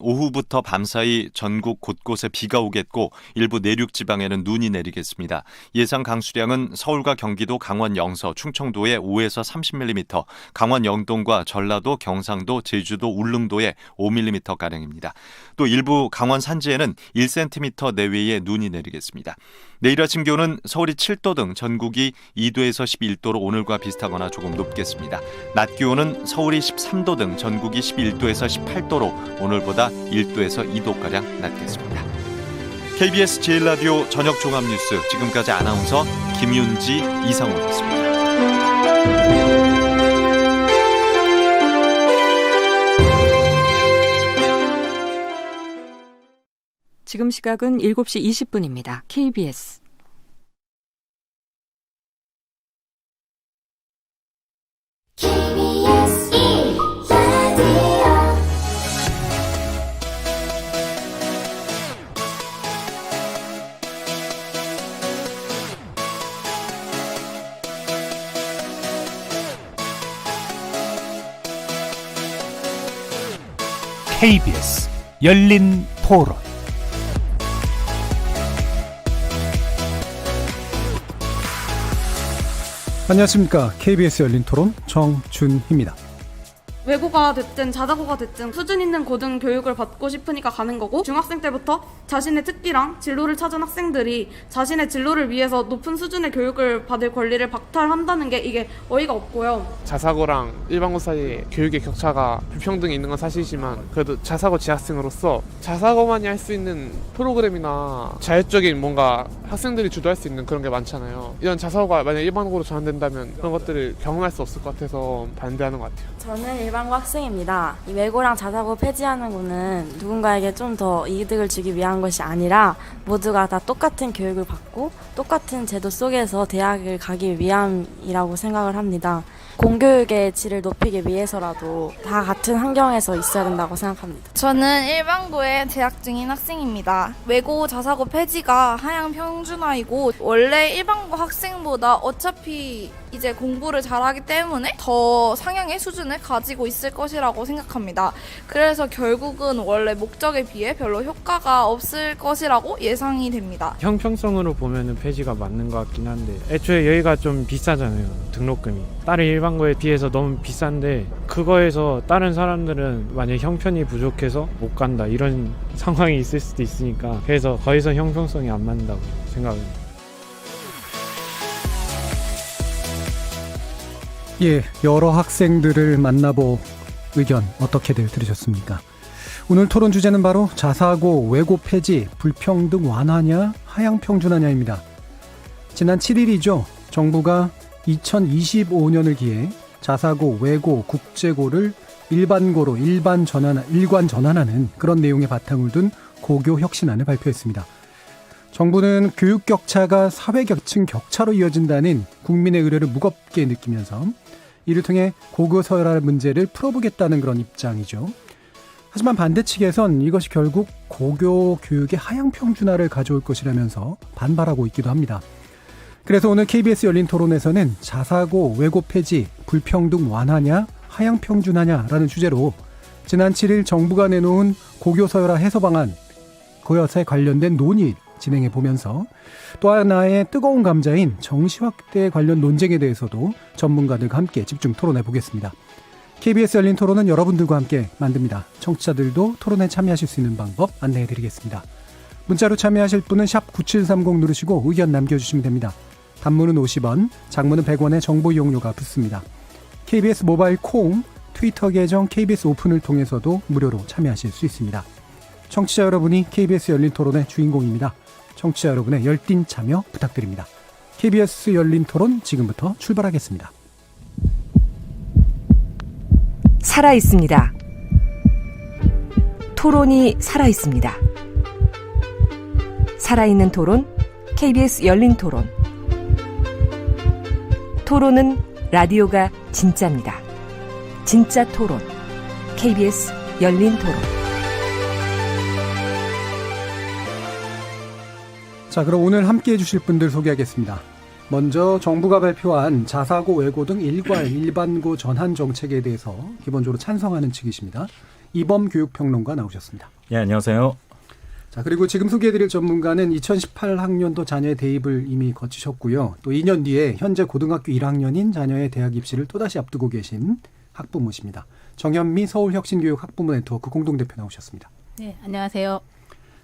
오후부터 밤사이 전국 곳곳에 비가 오겠고 일부 내륙 지방에는 눈이 내리겠습니다. 예상 강수량은 서울과 경기도, 강원 영서, 충청도에 5에서 30mm, 강원 영동과 전라도, 경상도, 제주도, 울릉도에 5mm가량입니다. 또 일부 강원 산지에는 1cm 내외의 눈이 내리겠습니다. 내일 아침 기온은 서울이 7도 등 전국이 2도에서 11도로 오늘과 비슷하거나 조금 높겠습니다. 낮 기온은 서울이 13도 등 전국이 11도에서 18도로 오늘보다 1도에서 2도가량 낮겠습니다. KBS 제1라디오 저녁 종합뉴스, 지금까지 아나운서 김윤지, 이상호였습니다. 지금 시각은 7시 20분입니다. KBS. KBS KBS 열린 토론. 안녕하십니까. KBS 열린 토론 정준희입니다. 외고가 됐든 자사고가 됐든 수준 있는 고등 교육을 받고 싶으니까 가는 거고, 중학생 때부터 자신의 특기랑 진로를 찾은 학생들이 자신의 진로를 위해서 높은 수준의 교육을 받을 권리를 박탈한다는 게 이게 어이가 없고요. 자사고랑 일반고 사이에 교육의 격차가 불평등이 있는 건 사실이지만, 그래도 자사고 재학생으로서 자사고만이 할 수 있는 프로그램이나 자율적인 뭔가 학생들이 주도할 수 있는 그런 게 많잖아요. 이런 자사고가 만약 일반고로 전환된다면 그런 것들을 경험할 수 없을 것 같아서 반대하는 것 같아요. 저는 일반고 학생입니다. 이 외고랑 자사고 폐지하는 거는 누군가에게 좀 더 이득을 주기 위한 것이 아니라 모두가 다 똑같은 교육을 받고 똑같은 제도 속에서 대학을 가기 위함이라고 생각을 합니다. 공교육의 질을 높이기 위해서라도 다 같은 환경에서 있어야 된다고 생각합니다. 저는 일반고에 재학 중인 학생입니다. 외고 자사고 폐지가 하향 평준화이고, 원래 일반고 학생보다 어차피 이제 공부를 잘하기 때문에 더 상향의 수준을 가지고 있을 것이라고 생각합니다. 그래서 결국은 원래 목적에 비해 별로 효과가 없을 것이라고 예상이 됩니다. 형평성으로 보면은 폐지가 맞는 것 같긴 한데, 애초에 여기가 좀 비싸잖아요. 등록금이 다른 일반고에 비해서 너무 비싼데, 그거에서 다른 사람들은 만약 형편이 부족해서 못 간다 이런 상황이 있을 수도 있으니까, 그래서 거기서 형평성이 안 맞는다고 생각합니다. 예, 여러 학생들을 만나보 의견 어떻게들 들으셨습니까? 오늘 토론 주제는 바로 자사고 외고 폐지, 불평등 완화냐, 하향 평준화냐입니다. 지난 7일이죠. 정부가 2025년을 기해 자사고, 외고, 국제고를 일반고로 일관 전환하는 그런 내용의 바탕을 둔 고교 혁신안을 발표했습니다. 정부는 교육 격차가 사회 계층 격차로 이어진다는 국민의 의뢰를 무겁게 느끼면서 이를 통해 고교 서열화 문제를 풀어보겠다는 그런 입장이죠. 하지만 반대 측에선 이것이 결국 고교 교육의 하향 평준화를 가져올 것이라면서 반발하고 있기도 합니다. 그래서 오늘 KBS 열린 토론에서는 자사고, 외고 폐지, 불평등 완화냐, 하향 평준화냐라는 주제로 지난 7일 정부가 내놓은 고교 서열화 해소 방안, 그것에 관련된 논의 진행해 보면서 또 하나의 뜨거운 감자인 정시 확대 관련 논쟁에 대해서도 전문가들과 함께 집중 토론해 보겠습니다. KBS 열린 토론은 여러분들과 함께 만듭니다. 청취자들도 토론에 참여하실 수 있는 방법 안내해 드리겠습니다. 문자로 참여하실 분은 샵 9730 누르시고 의견 남겨주시면 됩니다. 단문은 50원, 장문은 100원의 정보 이용료가 붙습니다. KBS 모바일 콩, 트위터 계정 KBS 오픈을 통해서도 무료로 참여하실 수 있습니다. 청취자 여러분이 KBS 열린 토론의 주인공입니다. 청취자 여러분의 열띤 참여 부탁드립니다. KBS 열린 토론 지금부터 출발하겠습니다. 살아있습니다. 토론이 살아있습니다. 살아있는 토론, KBS 열린 토론. 토론은 라디오가 진짜입니다. 진짜 토론, KBS 열린 토론. 자, 그럼 오늘 함께해 주실 분들 소개하겠습니다. 먼저 정부가 발표한 자사고, 외고 등 일반고 전환 정책에 대해서 기본적으로 찬성하는 측이십니다. 이범 교육평론가 나오셨습니다. 예, 안녕하세요. 자, 그리고 지금 소개해드릴 전문가는 2018학년도 자녀의 대입을 이미 거치셨고요. 또 2년 뒤에 현재 고등학교 1학년인 자녀의 대학 입시를 또다시 앞두고 계신 학부모십니다. 정현미 서울혁신교육학부모 네트워크 공동대표 나오셨습니다. 네, 안녕하세요.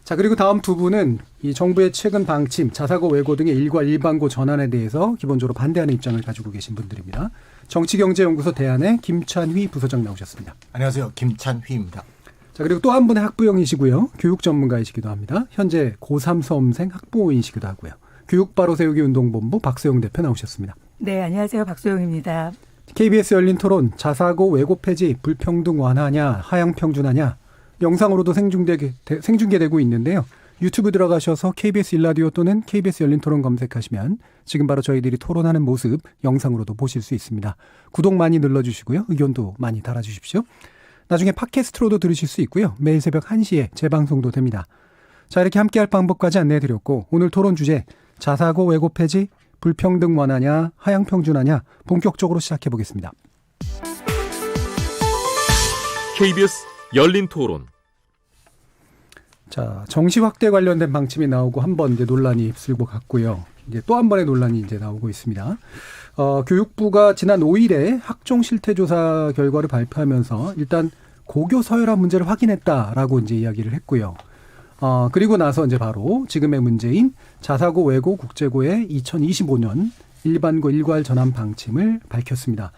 자, 그리고 다음 두 분은 이 정부의 최근 방침, 자사고, 외고 등의 일과 일반고 전환에 대해서 기본적으로 반대하는 입장을 가지고 계신 분들입니다. 정치경제연구소 대안의 김찬휘 부소장 나오셨습니다. 안녕하세요. 김찬휘입니다. 자, 그리고 또 한 분의 학부형이시고요. 교육 전문가이시기도 합니다. 현재 고3 수험생 학부모이시기도 하고요. 교육바로 세우기 운동본부 박소영 대표 나오셨습니다. 네, 안녕하세요. 박소영입니다. KBS 열린 토론, 자사고 외고 폐지, 불평등 완화냐, 하향 평준화냐, 영상으로도 생중계되고 있는데요. 유튜브 들어가셔서 KBS 일라디오 또는 KBS 열린 토론 검색하시면 지금 바로 저희들이 토론하는 모습 영상으로도 보실 수 있습니다. 구독 많이 눌러주시고요. 의견도 많이 달아주십시오. 나중에 팟캐스트로도 들으실 수 있고요. 매일 새벽 1시에 재방송도 됩니다. 자, 이렇게 함께할 방법까지 안내해드렸고 오늘 토론 주제 자사고 외고 폐지, 불평등 완화냐, 하향 평준화냐 본격적으로 시작해보겠습니다. KBS 열린 토론. 자, 정시 확대 관련된 방침이 나오고 한 번 이제 논란이 휩쓸고 갔고요. 이제 또 한 번의 논란이 이제 나오고 있습니다. 교육부가 지난 5일에 학종 실태 조사 결과를 발표하면서 일단 고교 서열화 문제를 확인했다라고 이제 이야기를 했고요. 그리고 나서 이제 바로 지금의 문제인 자사고 외고 국제고의 2025년 일반고 일괄 전환 방침을 밝혔습니다.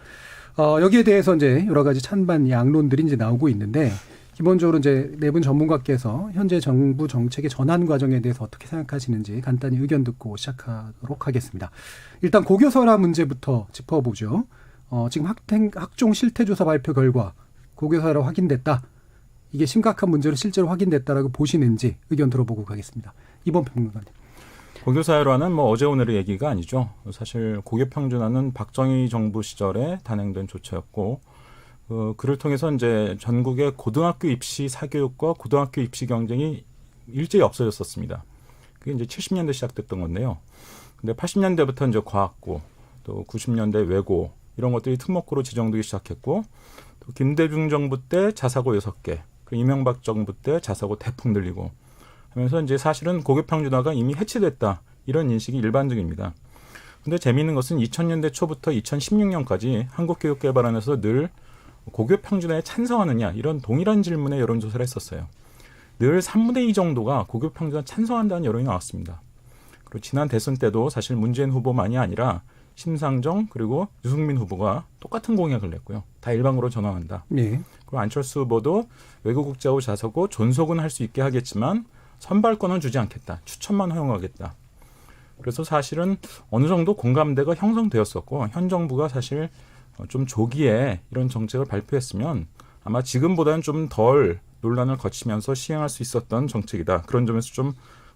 여기에 대해서 이제 여러 가지 찬반 양론들이 이제 나오고 있는데 기본적으로 이제 네 분 전문가께서 현재 정부 정책의 전환 과정에 대해서 어떻게 생각하시는지 간단히 의견 듣고 시작하도록 하겠습니다. 일단 고교 서열화 문제부터 짚어보죠. 지금 학종 실태조사 발표 결과 고교 서열화 확인됐다. 이게 심각한 문제로 실제로 확인됐다라고 보시는지 의견 들어보고 가겠습니다. 이번 평론가님. 고교 서열화는 뭐 어제 오늘의 얘기가 아니죠. 사실 고교 평준화는 박정희 정부 시절에 단행된 조처였고 그를 통해서 이제 전국의 고등학교 입시 사교육과 고등학교 입시 경쟁이 일제히 없어졌었습니다. 그게 이제 70년대 시작됐던 건데요. 근데 80년대부터 이제 과학고, 또 90년대 외고 이런 것들이 특목고로 지정되기 시작했고, 또 김대중 정부 때 자사고 6개, 그 이명박 정부 때 자사고 대폭 늘리고 하면서 이제 사실은 고교 평준화가 이미 해체됐다 이런 인식이 일반적입니다. 근데 재미있는 것은 2000년대 초부터 2016년까지 한국교육개발원에서 늘 고교 평준화에 찬성하느냐 이런 동일한 질문에 여론조사를 했었어요. 늘 3분의 2 정도가 고교 평준화 찬성한다는 여론이 나왔습니다. 그리고 지난 대선 때도 사실 문재인 후보만이 아니라 심상정 그리고 유승민 후보가 똑같은 공약을 냈고요. 다 일반고로 전환한다. 네. 그리고 안철수 후보도 외고국제고 자사고 존속은 할 수 있게 하겠지만 선발권은 주지 않겠다. 추천만 허용하겠다. 그래서 사실은 어느 정도 공감대가 형성되었었고 현 정부가 사실 좀 조기에 이런 정책을 발표했으면 아마 지금보다는 좀 덜 논란을 거치면서 시행할 수 있었던 정책이다. 그런 점에서 좀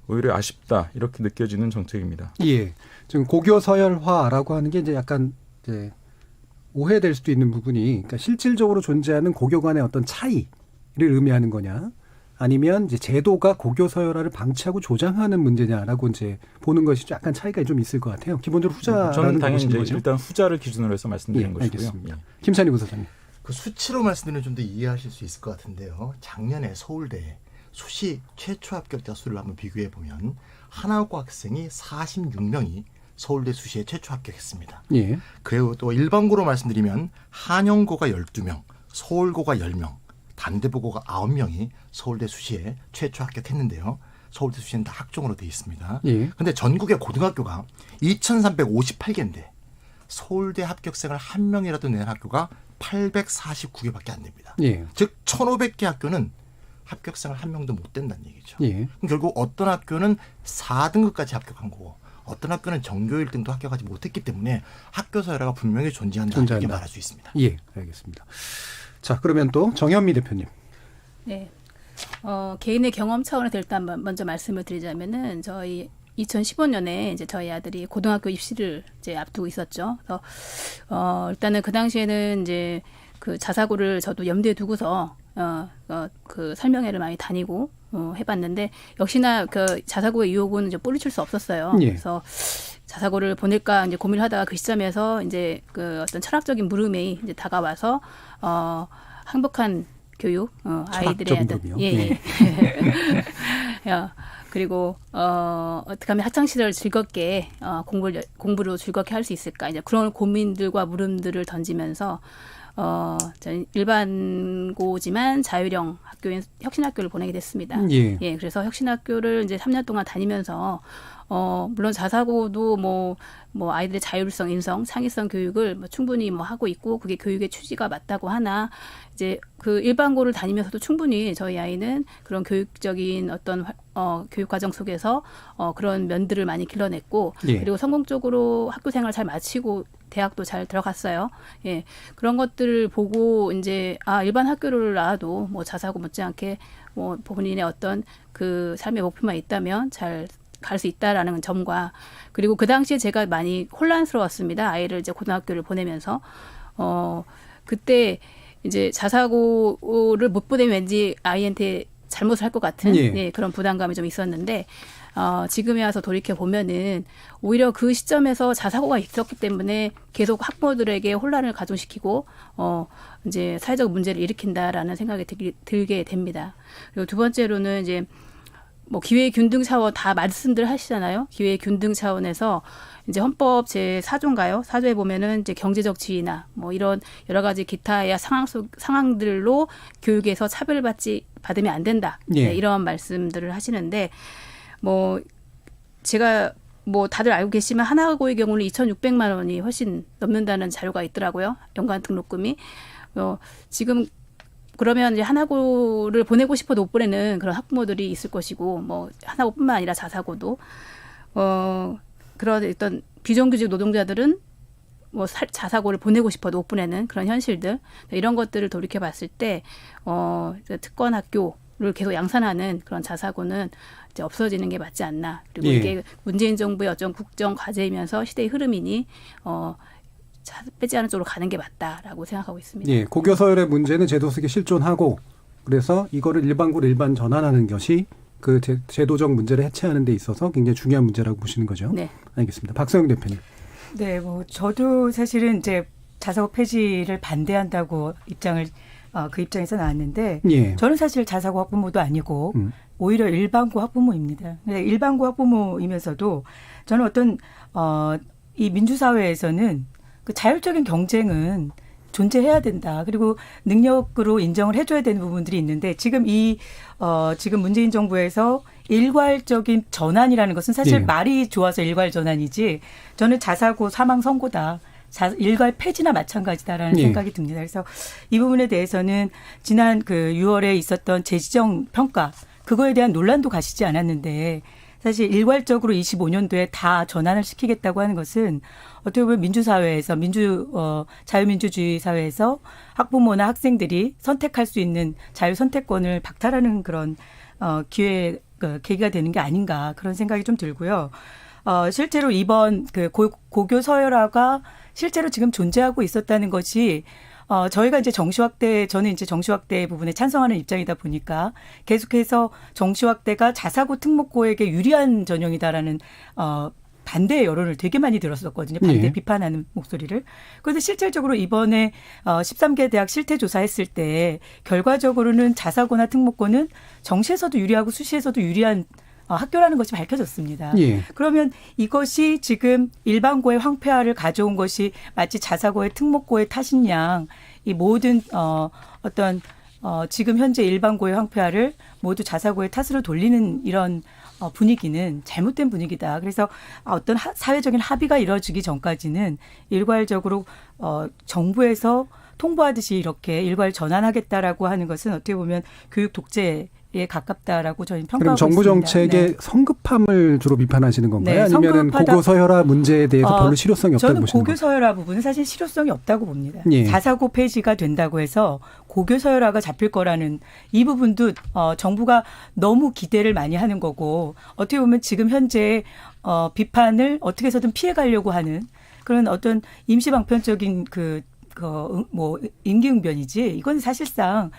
오히려 아쉽다 이렇게 느껴지는 정책입니다. 예, 지금 고교 서열화라고 하는 게 이제 약간 이제 오해될 수도 있는 부분이, 그러니까 실질적으로 존재하는 고교 간의 어떤 차이를 의미하는 거냐, 아니면 이제 제도가 고교 서열화를 방치하고 조장하는 문제냐라고 이제 보는 것이 약간 차이가 좀 있을 것 같아요. 기본적으로 후자라는 저는 당연히 이제 거죠? 일단 후자를 기준으로 해서 말씀드린 것이고요. 알겠습니다. 김찬희 부사장님. 그 수치로 말씀드리면 좀 더 이해하실 수 있을 것 같은데요. 작년에 서울대 수시 최초 합격자 수를 한번 비교해 보면 하나고 학생이 46명이 서울대 수시에 최초 합격했습니다. 예. 그리고 또 일반고로 말씀드리면 한영고가 12명, 서울고가 10명, 단대보고가 9명이 서울대 수시에 최초 합격했는데요. 서울대 수시는 다 학종으로 되어 있습니다. 그런데 전국의 고등학교가 2,358개인데 서울대 합격생을 한 명이라도 낸 학교가 849개밖에 안 됩니다. 예. 즉 1,500개 학교는 합격생을 한 명도 못 된다는 얘기죠. 예. 그럼 결국 어떤 학교는 4등급까지 합격한 거고 어떤 학교는 전교 1등도 합격하지 못했기 때문에 학교 서열화가 분명히 존재한다 이렇게 말할 수 있습니다. 예, 알겠습니다. 자, 그러면 또 정현미 대표님. 네, 개인의 경험 차원에서 일단 먼저 말씀을 드리자면은 저희 2015년에 이제 저희 아들이 고등학교 입시를 이제 앞두고 있었죠. 그래서 일단은 그 당시에는 이제 그 자사고를 저도 염두에 두고서 그 설명회를 많이 다니고 해봤는데 역시나 그 자사고의 유혹은 이제 뿌리칠 수 없었어요. 예. 그래서 자사고를 보낼까 이제 고민을 하다가 그 시점에서 이제 그 어떤 철학적인 물음이 이제 다가와서 행복한 교육, 아이들의 철학적인 부분이요? 예. 그리고 어떻게 하면 학창 시절을 즐겁게 공부로 즐겁게 할 수 있을까 이제 그런 고민들과 물음들을 던지면서 저는 일반고지만 자율형 학교인 혁신학교를 보내게 됐습니다. 예. 그래서 혁신학교를 이제 3년 동안 다니면서 물론 자사고도 뭐 아이들의 자율성, 인성, 창의성 교육을 충분히 하고 있고 그게 교육의 취지가 맞다고 하나 이제 그 일반고를 다니면서도 충분히 저희 아이는 그런 교육적인 어떤 교육 과정 속에서 그런 면들을 많이 길러냈고 그리고 성공적으로 학교 생활 잘 마치고 대학도 잘 들어갔어요. 그런 것들을 보고 이제 일반 학교를 나와도 자사고 못지않게 본인의 어떤 그 삶의 목표만 있다면 잘 갈 수 있다라는 점과 그리고 그 당시에 제가 많이 혼란스러웠습니다. 아이를 이제 고등학교를 보내면서 그때 이제 자사고를 못 보내면 왠지 아이한테 잘못을 할 것 같은 그런 부담감이 좀 있었는데 지금에 와서 돌이켜 보면은 오히려 그 시점에서 자사고가 있었기 때문에 계속 학부모들에게 혼란을 가중시키고 이제 사회적 문제를 일으킨다라는 생각이 들게 됩니다. 그리고 두 번째로는 이제 기회 균등 차원 다 말씀들 하시잖아요. 기회 균등 차원에서 이제 헌법 제 4조인가요? 4조에 보면은 이제 경제적 지위나 이런 여러 가지 기타의 상황들로 교육에서 받으면 안 된다. 이런 말씀들을 하시는데 제가 다들 알고 계시면 하나고의 경우는 2,600만 원이 훨씬 넘는다는 자료가 있더라고요. 연간 등록금이. 지금 그러면 이제 하나고를 보내고 싶어도 못 보내는 그런 학부모들이 있을 것이고 하나고뿐만 아니라 자사고도 그런 어떤 비정규직 노동자들은 자사고를 보내고 싶어도 못 보내는 그런 현실들 이런 것들을 돌이켜 봤을 때 특권 학교를 계속 양산하는 그런 자사고는 이제 없어지는 게 맞지 않나. 그리고 이게 문재인 정부의 어떤 국정 과제이면서 시대의 흐름이니 빼지 않은 쪽으로 가는 게 맞다라고 생각하고 있습니다. 고교 서열의 문제는 제도 속에 실존하고 그래서 이거를 일반고로 일반 전환하는 것이 그 제도적 문제를 해체하는 데 있어서 굉장히 중요한 문제라고 보시는 거죠. 네. 알겠습니다. 박서영 대표님. 네, 저도 사실은 이제 자사고 폐지를 반대한다고 그 입장에서 나왔는데 저는 사실 자사고 학부모도 아니고 오히려 일반고 학부모입니다. 일반고 학부모이면서도 저는 어떤 이 민주사회에서는 그 자율적인 경쟁은 존재해야 된다. 그리고 능력으로 인정을 해줘야 되는 부분들이 있는데 지금 지금 문재인 정부에서 일괄적인 전환이라는 것은 사실 말이 좋아서 일괄 전환이지 저는 자사고 사망 선고다. 일괄 폐지나 마찬가지다라는 생각이 듭니다. 그래서 이 부분에 대해서는 지난 그 6월에 있었던 재지정 평가 그거에 대한 논란도 가시지 않았는데 사실 일괄적으로 25년도에 다 전환을 시키겠다고 하는 것은 어떻게 보면 민주사회에서 자유민주주의 사회에서 학부모나 학생들이 선택할 수 있는 자유선택권을 박탈하는 그런 계기가 되는 게 아닌가 그런 생각이 좀 들고요. 실제로 이번 그 고교 서열화가 실제로 지금 존재하고 있었다는 것이 저희가 이제 저는 이제 정시확대 부분에 찬성하는 입장이다 보니까 계속해서 정시확대가 자사고 특목고에게 유리한 전형이다라는 반대의 여론을 되게 많이 들었었거든요. 반대 비판하는 목소리를. 그런데 실질적으로 이번에 13개 대학 실태조사했을 때 결과적으로는 자사고나 특목고는 정시에서도 유리하고 수시에서도 유리한 학교라는 것이 밝혀졌습니다. 그러면 이것이 지금 일반고의 황폐화를 가져온 것이 마치 자사고의 특목고의 탓인 양 이 모든 지금 현재 일반고의 황폐화를 모두 자사고의 탓으로 돌리는 이런 분위기는 잘못된 분위기다. 그래서 어떤 사회적인 합의가 이루어지기 전까지는 일괄적으로 정부에서 통보하듯이 이렇게 일괄 전환하겠다라고 하는 것은 어떻게 보면 교육 독재에 가깝다라고 저희는 평가하고 있습니다. 그럼 정부 정책의 성급함을 주로 비판하시는 건가요? 아니면 고교 서열화 문제에 대해서 별로 실효성이 없다고 보시는 건가요? 저는 고교 서열화 부분은 사실 실효성이 없다고 봅니다. 자사고 폐지가 된다고 해서 고교 서열화가 잡힐 거라는 이 부분도 정부가 너무 기대를 많이 하는 거고 어떻게 보면 지금 현재 비판을 어떻게 해서든 피해가려고 하는 그런 어떤 임시방편적인 임기응변이지 이건 사실상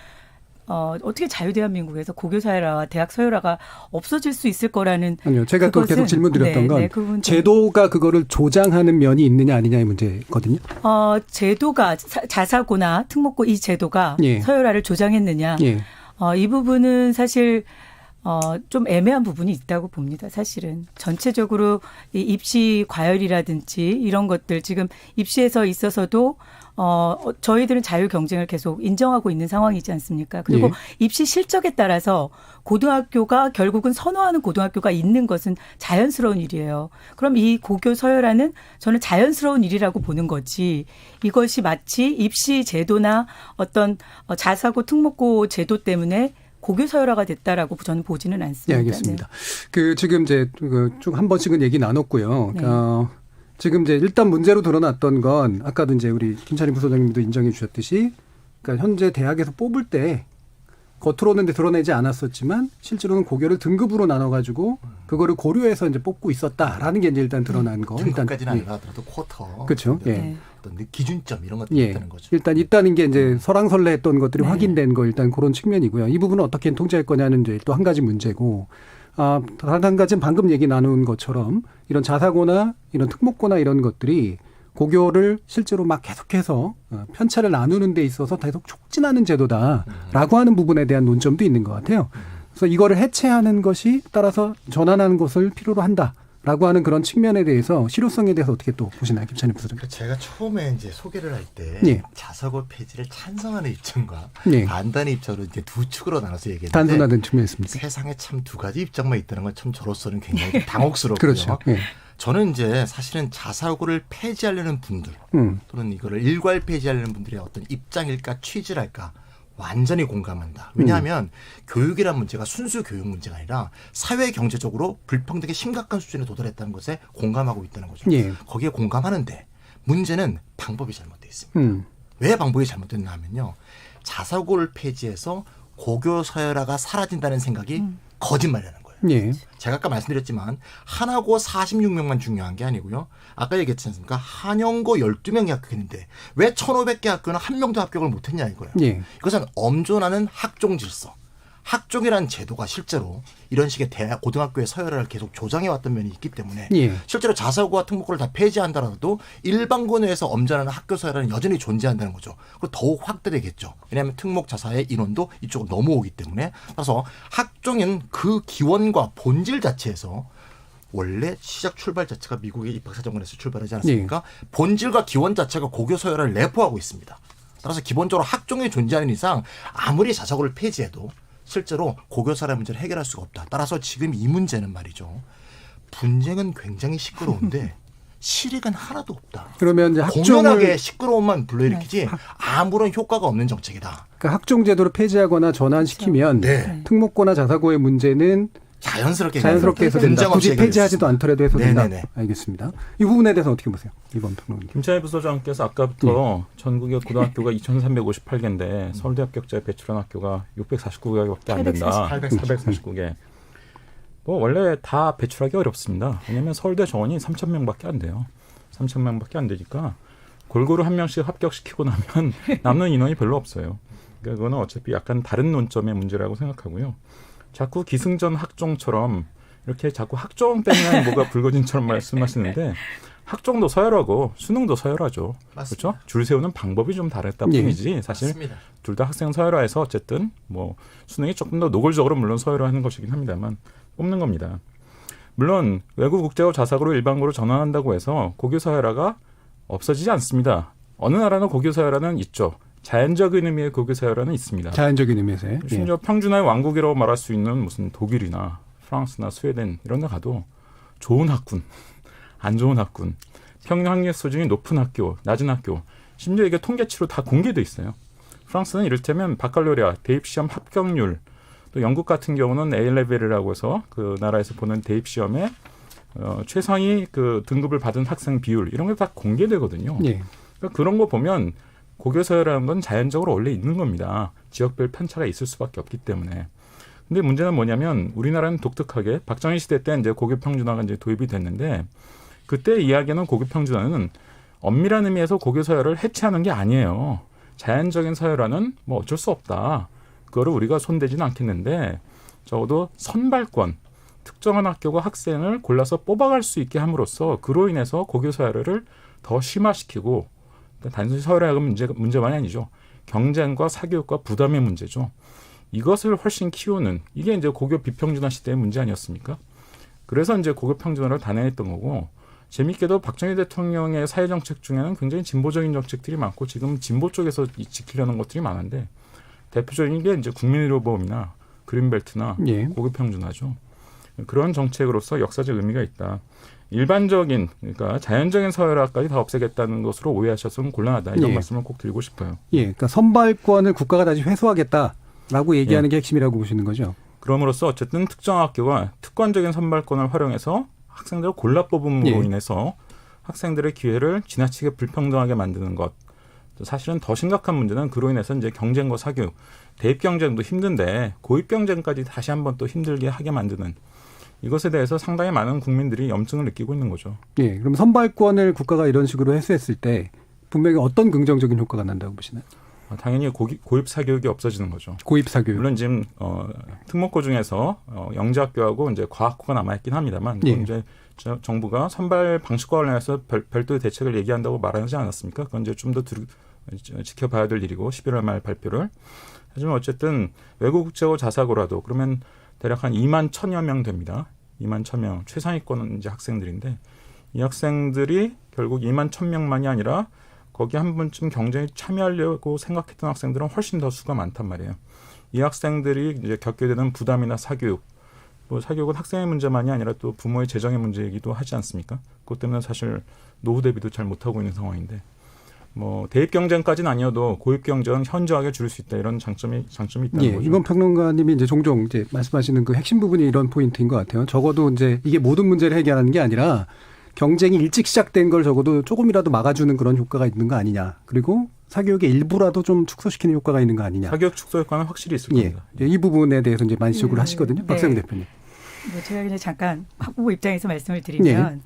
어떻게 자유대한민국에서 고교 서열화와 대학 서열화가 없어질 수 있을 거라는. 아니요. 제가 또 계속 질문드렸던 건 그 제도가 그거를 조장하는 면이 있느냐 아니냐의 문제거든요. 제도가 자사고나 특목고 이 제도가 예. 서열화를 조장했느냐. 예. 이 부분은 사실 좀 애매한 부분이 있다고 봅니다. 사실은 전체적으로 이 입시 과열이라든지 이런 것들 지금 입시에서 있어서도 저희들은 자유 경쟁을 계속 인정하고 있는 상황이지 않습니까? 그리고 예. 입시 실적에 따라서 고등학교가 결국은 선호하는 고등학교가 있는 것은 자연스러운 일이에요. 그럼 이 고교 서열화는 저는 자연스러운 일이라고 보는 거지, 이것이 마치 입시 제도나 어떤 자사고 특목고 제도 때문에 고교 서열화가 됐다라고 저는 보지는 않습니다. 네, 알겠습니다. 지금 이제 쭉 한 번씩은 얘기 나눴고요. 네. 지금 이제 일단 문제로 드러났던 건 아까도 이제 우리 김찬희 부소장님도 인정해 주셨듯이, 그러니까 현재 대학에서 뽑을 때 겉으로는 드러내지 않았었지만 실제로는 고교를 등급으로 나눠가지고 그거를 고려해서 이제 뽑고 있었다라는 게 이제 일단 드러난 거. 등급까지는 일단 아니라도 쿼터. 그렇죠. 예. 어떤 기준점 이런 것들이 있다는 거죠. 일단 있다는 게 이제 설왕설래했던 것들이 확인된 거, 일단 그런 측면이고요. 이 부분은 어떻게 통제할 거냐는 이제 또 한 가지 문제고, 다른 한 가지는 방금 얘기 나눈 것처럼 이런 자사고나 이런 특목고나 이런 것들이 고교를 실제로 막 계속해서 편차를 나누는 데 있어서 계속 촉진하는 제도다라고 하는 부분에 대한 논점도 있는 것 같아요. 그래서 이거를 해체하는 것이 따라서 전환하는 것을 필요로 한다라고 하는 그런 측면에 대해서 실효성에 대해서 어떻게 또 보시나요, 김찬희 부소장? 제가 처음에 이제 소개를 할 때 예. 자사고 폐지를 찬성하는 입장과 예. 반대하는 입장으로 이제 두 축으로 나눠서 얘기했는데, 단순화된 측면이 있습니다. 세상에 참 두 가지 입장만 있다는 건 참 저로서는 굉장히 당혹스럽고요. 그렇죠. 예. 저는 이제 사실은 자사고를 폐지하려는 분들 또는 이거를 일괄 폐지하려는 분들의 어떤 입장일까 취지랄까 완전히 공감한다. 왜냐하면 교육이라는 문제가 순수 교육 문제가 아니라 사회 경제적으로 불평등의 심각한 수준에 도달했다는 것에 공감하고 있다는 거죠. 예. 거기에 공감하는데 문제는 방법이 잘못되어 있습니다. 왜 방법이 잘못됐나 하면요, 자사고를 폐지해서 고교 서열화가 사라진다는 생각이 거짓말이라는 거예요. 예. 제가 아까 말씀드렸지만 한화고 46명만 중요한 게 아니고요. 아까 얘기했지 않습니까? 한영고 12명이 합격했는데 왜 1,500개 학교는 한 명도 합격을 못했냐 이거예요. 예. 이것은 엄존하는 학종 질서. 학종이라는 제도가 실제로 이런 식의 대학, 고등학교의 서열화를 계속 조장해왔던 면이 있기 때문에 예. 실제로 자사고와 특목고를 다 폐지한다라도 일반고 내에서 엄전하는 학교 서열화는 여전히 존재한다는 거죠. 그리고 더욱 확대되겠죠. 왜냐하면 특목 자사의 인원도 이쪽으로 넘어오기 때문에. 따라서 학종인 그 기원과 본질 자체에서 원래 시작 출발 자체가 미국의 입학사정관에서 출발하지 않았습니까? 예. 본질과 기원 자체가 고교 서열화를 내포하고 있습니다. 따라서 기본적으로 학종이 존재하는 이상 아무리 자사고를 폐지해도 실제로 고교 서열화 문제를 해결할 수가 없다. 따라서 지금 이 문제는 말이죠, 분쟁은 굉장히 시끄러운데 실익은 하나도 없다. 그러면 이제 공연하게 시끄러움만 불러일으키지 아무런 효과가 없는 정책이다. 그러니까 학종 제도를 폐지하거나 전환시키면 네. 특목고나 자사고의 문제는 자연스럽게 해서 된다. 굳이 폐지하지도 않더라도 해서 된다. 네네네. 알겠습니다. 이 부분에 대해서 어떻게 보세요? 이번 평론님. 김찬희 부소장께서 아까부터 전국의 고등학교가 2,358개인데 서울대 합격자에 배출한 학교가 649개밖에 안 된다. 849개. 뭐 원래 다 배출하기 어렵습니다. 왜냐하면 서울대 정원이 3,000명밖에 안 돼요. 3,000명밖에 안 되니까 골고루 한 명씩 합격시키고 나면 남는 인원이 별로 없어요. 그러니까 그거는 어차피 약간 다른 논점의 문제라고 생각하고요. 자꾸 기승전 학종처럼 이렇게 자꾸 학종 때문에 뭐가 불거진처럼 말씀하시는데 학종도 서열하고 수능도 서열하죠. 맞습니다. 그렇죠? 줄 세우는 방법이 좀 다르다 뿐이지 사실 둘 다 학생 서열화해서 어쨌든 뭐 수능이 조금 더 노골적으로 물론 서열화하는 것이긴 합니다만 뽑는 겁니다. 물론 외국 국제고 자사고로 일반고로 전환한다고 해서 고교 서열화가 없어지지 않습니다. 어느 나라는 고교 서열화는 있죠. 자연적인 의미의 고교 서열화는 있습니다. 자연적인 의미에서. 심지어 평준화의 왕국이라고 말할 수 있는 무슨 독일이나 프랑스나 스웨덴 이런 데 가도 좋은 학군, 안 좋은 학군, 평학력 수준이 높은 학교, 낮은 학교, 심지어 이게 통계치로 다 공개돼 있어요. 프랑스는 이를테면 바칼로레아, 대입시험 합격률, 또 영국 같은 경우는 A레벨이라고 해서 그 나라에서 보는 대입시험에 최상위 그 등급을 받은 학생 비율 이런 게 다 공개되거든요. 예. 그러니까 그런 거 보면 고교 서열화라는 건 자연적으로 원래 있는 겁니다. 지역별 편차가 있을 수밖에 없기 때문에. 근데 문제는 뭐냐면 우리나라는 독특하게 박정희 시대 때 이제 고교 평준화가 이제 도입이 됐는데 그때 이야기하는 고교 평준화는 엄밀한 의미에서 고교 서열을 해체하는 게 아니에요. 자연적인 서열화는 뭐 어쩔 수 없다. 그거를 우리가 손대지는 않겠는데 적어도 선발권, 특정한 학교가 학생을 골라서 뽑아갈 수 있게 함으로써 그로 인해서 고교 사회를 더 심화시키고 단순히 서열화학은 문제만이 아니죠. 경쟁과 사교육과 부담의 문제죠. 이것을 훨씬 키우는 이게 이제 고교 비평준화 시대의 문제 아니었습니까? 그래서 이제 고교 평준화를 단행했던 거고 재밌게도 박정희 대통령의 사회정책 중에는 굉장히 진보적인 정책들이 많고 지금 진보 쪽에서 지키려는 것들이 많은데 대표적인 게 이제 국민의료보험이나 그린벨트나 예. 고교 평준화죠. 그런 정책으로서 역사적 의미가 있다. 일반적인 그러니까 자연적인 서열화까지 다 없애겠다는 것으로 오해하셔서는 곤란하다. 이런 예. 말씀을 꼭 드리고 싶어요. 예, 그러니까 선발권을 국가가 다시 회수하겠다라고 얘기하는 게 핵심이라고 보시는 거죠. 그럼으로써 어쨌든 특정 학교가 특권적인 선발권을 활용해서 학생들을 골라 뽑음으로 인해서 학생들의 기회를 지나치게 불평등하게 만드는 것. 사실은 더 심각한 문제는 그로 인해서 이제 경쟁과 사교육, 대입 경쟁도 힘든데 고입 경쟁까지 다시 한번 또 힘들게 하게 만드는 이것에 대해서 상당히 많은 국민들이 염증을 느끼고 있는 거죠. 예, 그럼 선발권을 국가가 이런 식으로 회수했을 때 분명히 어떤 긍정적인 효과가 난다고 보시나요? 당연히 고입 사교육이 없어지는 거죠. 고입 사교육. 물론 지금 특목고 중에서 영재학교하고 이제 과학고가 남아있긴 합니다만 이제 정부가 선발 방식과 관련해서 별도의 대책을 얘기한다고 말하지 않았습니까? 그건 이제 좀 더 지켜봐야 될 일이고 11월 말 발표를. 하지만 어쨌든 외국 국제고 자사고라도 그러면 대략 한 2만 1,000여 명 됩니다. 2만 1,000명 최상위권은 이제 학생들인데 이 학생들이 결국 2만 1,000명만이 아니라 거기 한 번쯤 경쟁에 참여하려고 생각했던 학생들은 훨씬 더 수가 많단 말이에요. 이 학생들이 이제 겪게 되는 부담이나 사교육, 뭐 사교육은 학생의 문제만이 아니라 또 부모의 재정의 문제이기도 하지 않습니까? 그것 때문에 사실 노후 대비도 잘 못하고 있는 상황인데 뭐 대입 경쟁까지는 아니어도 고입 경쟁은 현저하게 줄일 수 있다 이런 장점이 있다는 거죠. 이번 평론가님이 이제 종종 이제 말씀하시는 그 핵심 부분이 이런 포인트인 것 같아요. 적어도 이제 이게 모든 문제를 해결하는 게 아니라 경쟁이 일찍 시작된 걸 적어도 조금이라도 막아주는 그런 효과가 있는 거 아니냐. 그리고 사교육의 일부라도 좀 축소시키는 효과가 있는 거 아니냐. 사교육 축소 효과는 확실히 있을 겁니다. 이 부분에 대해서 이제 많이 지적을 하시거든요. 박세웅 대표님. 뭐 제가 그냥 잠깐 학부모 입장에서 말씀을 드리면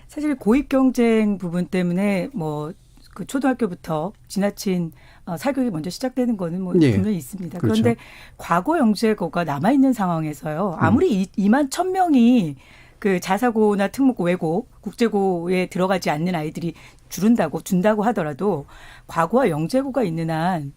사실 고입 경쟁 부분 때문에 뭐 그 초등학교부터 지나친 사교육이 먼저 시작되는 거는 뭐 분명히 있습니다. 그렇죠. 그런데 과거 영재고가 남아있는 상황에서요. 아무리 2만 1,000명이 그 자사고나 특목고 외고 국제고에 들어가지 않는 아이들이 준다고 하더라도 과거와 영재고가 있는 한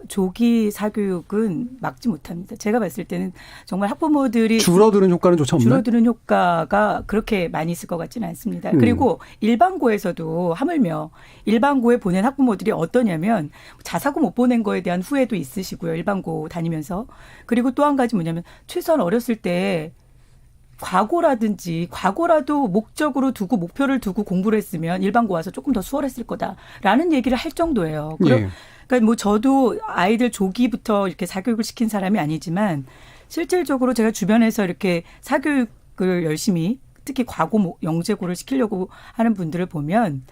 조기 사교육은 막지 못합니다. 제가 봤을 때는 정말 학부모들이 줄어드는 효과는 조차 없나요? 줄어드는 효과가 그렇게 많이 있을 것 같지는 않습니다. 그리고 일반고에서도 하물며 일반고에 보낸 학부모들이 어떠냐면 자사고 못 보낸 거에 대한 후회도 있으시고요. 일반고 다니면서. 그리고 또 한 가지 뭐냐면 최소한 어렸을 때 과거라도 목적으로 두고 목표를 두고 공부를 했으면 일반고 와서 조금 더 수월했을 거다라는 얘기를 할 정도예요. 그러니까 뭐 저도 아이들 조기부터 이렇게 사교육을 시킨 사람이 아니지만 실질적으로 제가 주변에서 이렇게 사교육을 열심히 특히 과고 영재고를 시키려고 하는 분들을 보면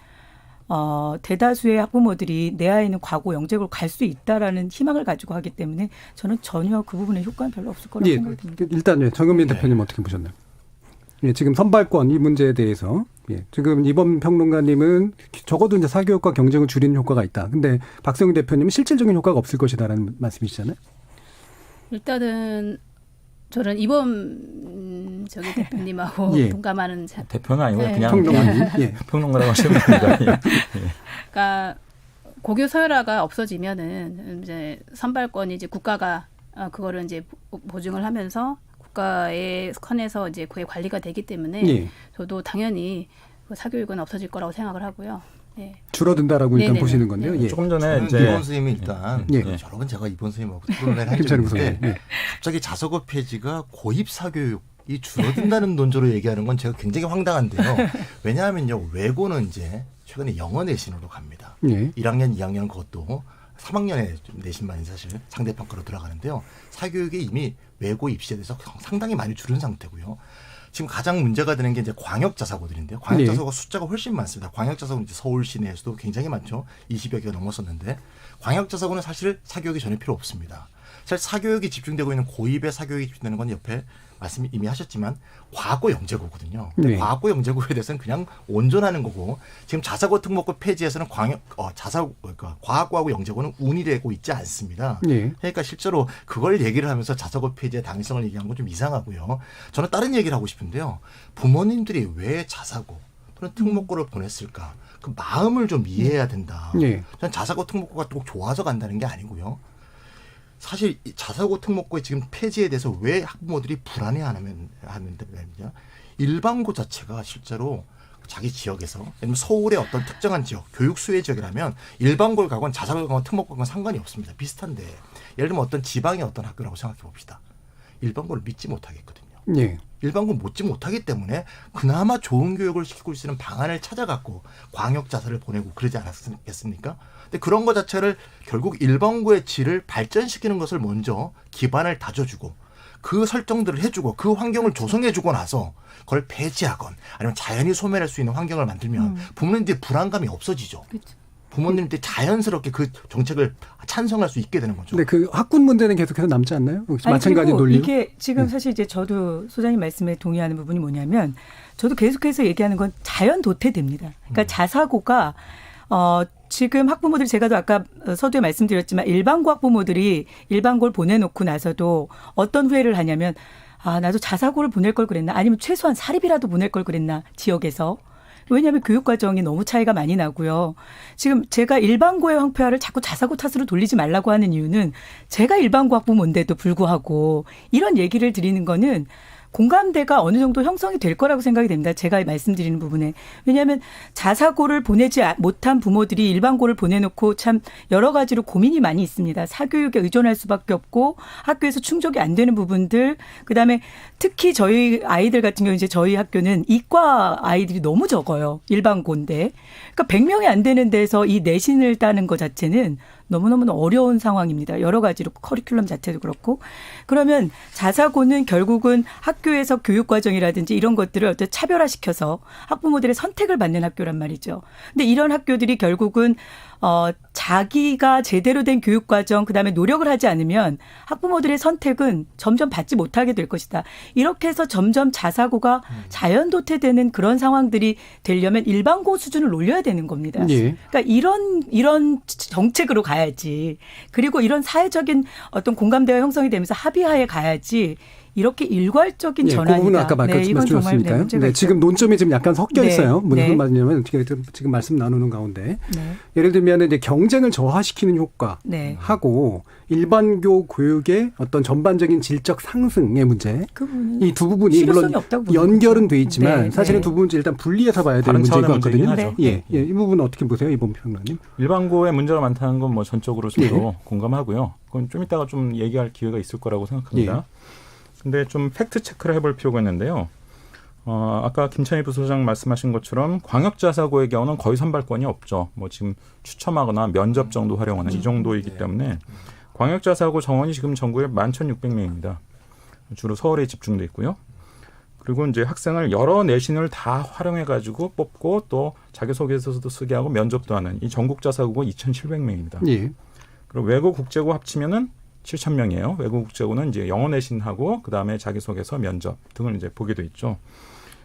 대다수의 학부모들이 내 아이는 과고 영재고를 갈 수 있다라는 희망을 가지고 하기 때문에 저는 전혀 그 부분에 효과는 별로 없을 거라고 생각이 듭니다. 일단 정은민 대표님 어떻게 보셨나요? 지금 선발권 이 문제에 대해서 지금 이번 평론가님은 적어도 이제 사교육과 경쟁을 줄이는 효과가 있다. 근데 박세웅 대표님은 실질적인 효과가 없을 것이다라는 말씀이시잖아요. 일단은 저는 이번 대표님하고 동감하는 대표는 아니고 그냥 평론가님. 평론가라고 하시면 됩니다. 그러니까 고교 서열화가 없어지면은 이제 선발권이 이제 국가가 그거를 이제 보증을 하면서 국가의 선에서 이제 그의 관리가 되기 때문에 저도 당연히 그 사교육은 없어질 거라고 생각을 하고요. 줄어든다라고 일단 보시는 건데요. 조금 전에 이제 이번 선생님이 일단 여러 번 제가 이번 선생님하고 토론을 한 적이 있는데 갑자기 자사고 폐지가 고입 사교육이 줄어든다는 논조로 얘기하는 건 제가 굉장히 황당한데요. 왜냐하면요 외고는 이제 최근에 영어 내신으로 갑니다. 1학년, 2학년 그것도 3학년에 내신만이 사실 상대평가로 들어가는데요. 사교육이 이미 외고 입시에 대해서 상당히 많이 줄은 상태고요. 지금 가장 문제가 되는 게 이제 광역자사고들인데요. 광역자사고가 숫자가 훨씬 많습니다. 광역자사고는 이제 서울 시내에서도 굉장히 많죠. 20여 개가 넘었었는데 광역자사고는 사실 사교육이 전혀 필요 없습니다. 사실 사교육이 집중되고 있는 고입의 사교육이 집중되는 건 옆에 말씀 이미 하셨지만 과학고 영재고거든요. 네. 과학고 영재고에 대해서는 그냥 온전하는 거고 지금 자사고 특목고 폐지에서는 과학고하고 영재고는 운이 되고 있지 않습니다. 네. 그러니까 실제로 그걸 얘기를 하면서 자사고 폐지의 당위성을 얘기한 건 좀 이상하고요. 저는 다른 얘기를 하고 싶은데요. 부모님들이 왜 자사고 또는 특목고를 보냈을까? 그 마음을 좀 이해해야 된다. 네. 저는 자사고 특목고가 꼭 좋아서 간다는 게 아니고요. 사실 이 자사고 특목고의 지금 폐지에 대해서 왜 학부모들이 불안해하느냐 일반고 자체가 실제로 자기 지역에서 예를 들면 서울의 어떤 특정한 지역 교육 수혜 지역이라면 일반고를 가건 자사고를 가건 특목고를 가건 상관이 없습니다. 비슷한데 예를 들면 어떤 지방의 어떤 학교라고 생각해 봅시다. 일반고를 믿지 못하겠거든요. 네. 일반고 믿지 못하기 때문에 그나마 좋은 교육을 시키고 있는 방안을 찾아갖고 광역자사를 보내고 그러지 않았겠습니까? 근데 그런 것 자체를 결국 일반고의 질을 발전시키는 것을 먼저 기반을 다져주고 그 설정들을 해주고 그 환경을 조성해주고 나서 그걸 폐지하건 아니면 자연히 소멸할 수 있는 환경을 만들면 부모님들이 불안감이 없어지죠. 부모님들이 자연스럽게 그 정책을 찬성할 수 있게 되는 거죠. 근데 그 학군 문제는 계속해서 남지 않나요? 마찬가지 논리. 이게 지금 사실 이제 저도 소장님 말씀에 동의하는 부분이 뭐냐면 저도 계속해서 얘기하는 건 자연 도태됩니다. 그러니까 자사고가 지금 학부모들이 제가 아까 서두에 말씀드렸지만 일반고 학부모들이 일반고를 보내놓고 나서도 어떤 후회를 하냐면 나도 자사고를 보낼 걸 그랬나 아니면 최소한 사립이라도 보낼 걸 그랬나 지역에서. 왜냐하면 교육과정이 너무 차이가 많이 나고요. 지금 제가 일반고의 황폐화를 자꾸 자사고 탓으로 돌리지 말라고 하는 이유는 제가 일반고 학부모인데도 불구하고 이런 얘기를 드리는 거는 공감대가 어느 정도 형성이 될 거라고 생각이 됩니다. 제가 말씀드리는 부분에. 왜냐하면 자사고를 보내지 못한 부모들이 일반고를 보내놓고 참 여러 가지로 고민이 많이 있습니다. 사교육에 의존할 수밖에 없고 학교에서 충족이 안 되는 부분들. 그다음에 특히 저희 아이들 같은 경우 이제 저희 학교는 이과 아이들이 너무 적어요. 일반고인데. 그러니까 100명이 안 되는 데서 이 내신을 따는 것 자체는 너무너무 어려운 상황입니다. 여러 가지로 커리큘럼 자체도 그렇고. 그러면 자사고는 결국은 학교에서 교육과정이라든지 이런 것들을 어떤 차별화시켜서 학부모들의 선택을 받는 학교란 말이죠. 근데 이런 학교들이 결국은 자기가 제대로 된 교육과정 그다음에 노력을 하지 않으면 학부모들의 선택은 점점 받지 못하게 될 것이다. 이렇게 해서 점점 자사고가 자연도태되는 그런 상황들이 되려면 일반고 수준을 올려야 되는 겁니다. 예. 그러니까 이런 정책으로 가야지. 그리고 이런 사회적인 어떤 공감대가 형성이 되면서 합의하에 가야지. 이렇게 일괄적인 전환이다. 그 부분은 아까 말씀하셨으니까요. 네, 지금 논점이 지금 약간 섞여 있어요. 무슨 말이냐면 지금 말씀 나누는 가운데 예를 들면 이제 경쟁을 저하시키는 효과하고 일반교 교육의 어떤 전반적인 질적 상승의 문제 이 두 부분이 물론 연결은 돼 있지만 사실은 두 부분이 일단 분리해서 봐야 되는 문제인 것 같거든요. 이 부분은 어떻게 보세요, 이번 평론님? 일반고에 문제가 많다는 건 뭐 전적으로 저도 공감하고요. 그건 좀 이따가 좀 얘기할 기회가 있을 거라고 생각합니다. 근데 좀 팩트 체크를 해볼 필요가 있는데요. 아까 김찬희 부소장 말씀하신 것처럼 광역자사고의 경우는 거의 선발권이 없죠. 뭐 지금 추첨하거나 면접 정도 활용하는 이 정도이기 때문에 광역자사고 정원이 지금 전국에 11,600명입니다. 주로 서울에 집중돼 있고요. 그리고 이제 학생을 여러 내신을 다 활용해가지고 뽑고 또 자기소개서도 쓰게 하고 면접도 하는 이 전국자사고가 2,700명입니다. 예. 그리고 외고 국제고 합치면은 7,000명이에요. 외국 국제고는 이제 영어 내신하고 그다음에 자기소개서, 면접 등을 이제 보게 돼 있죠.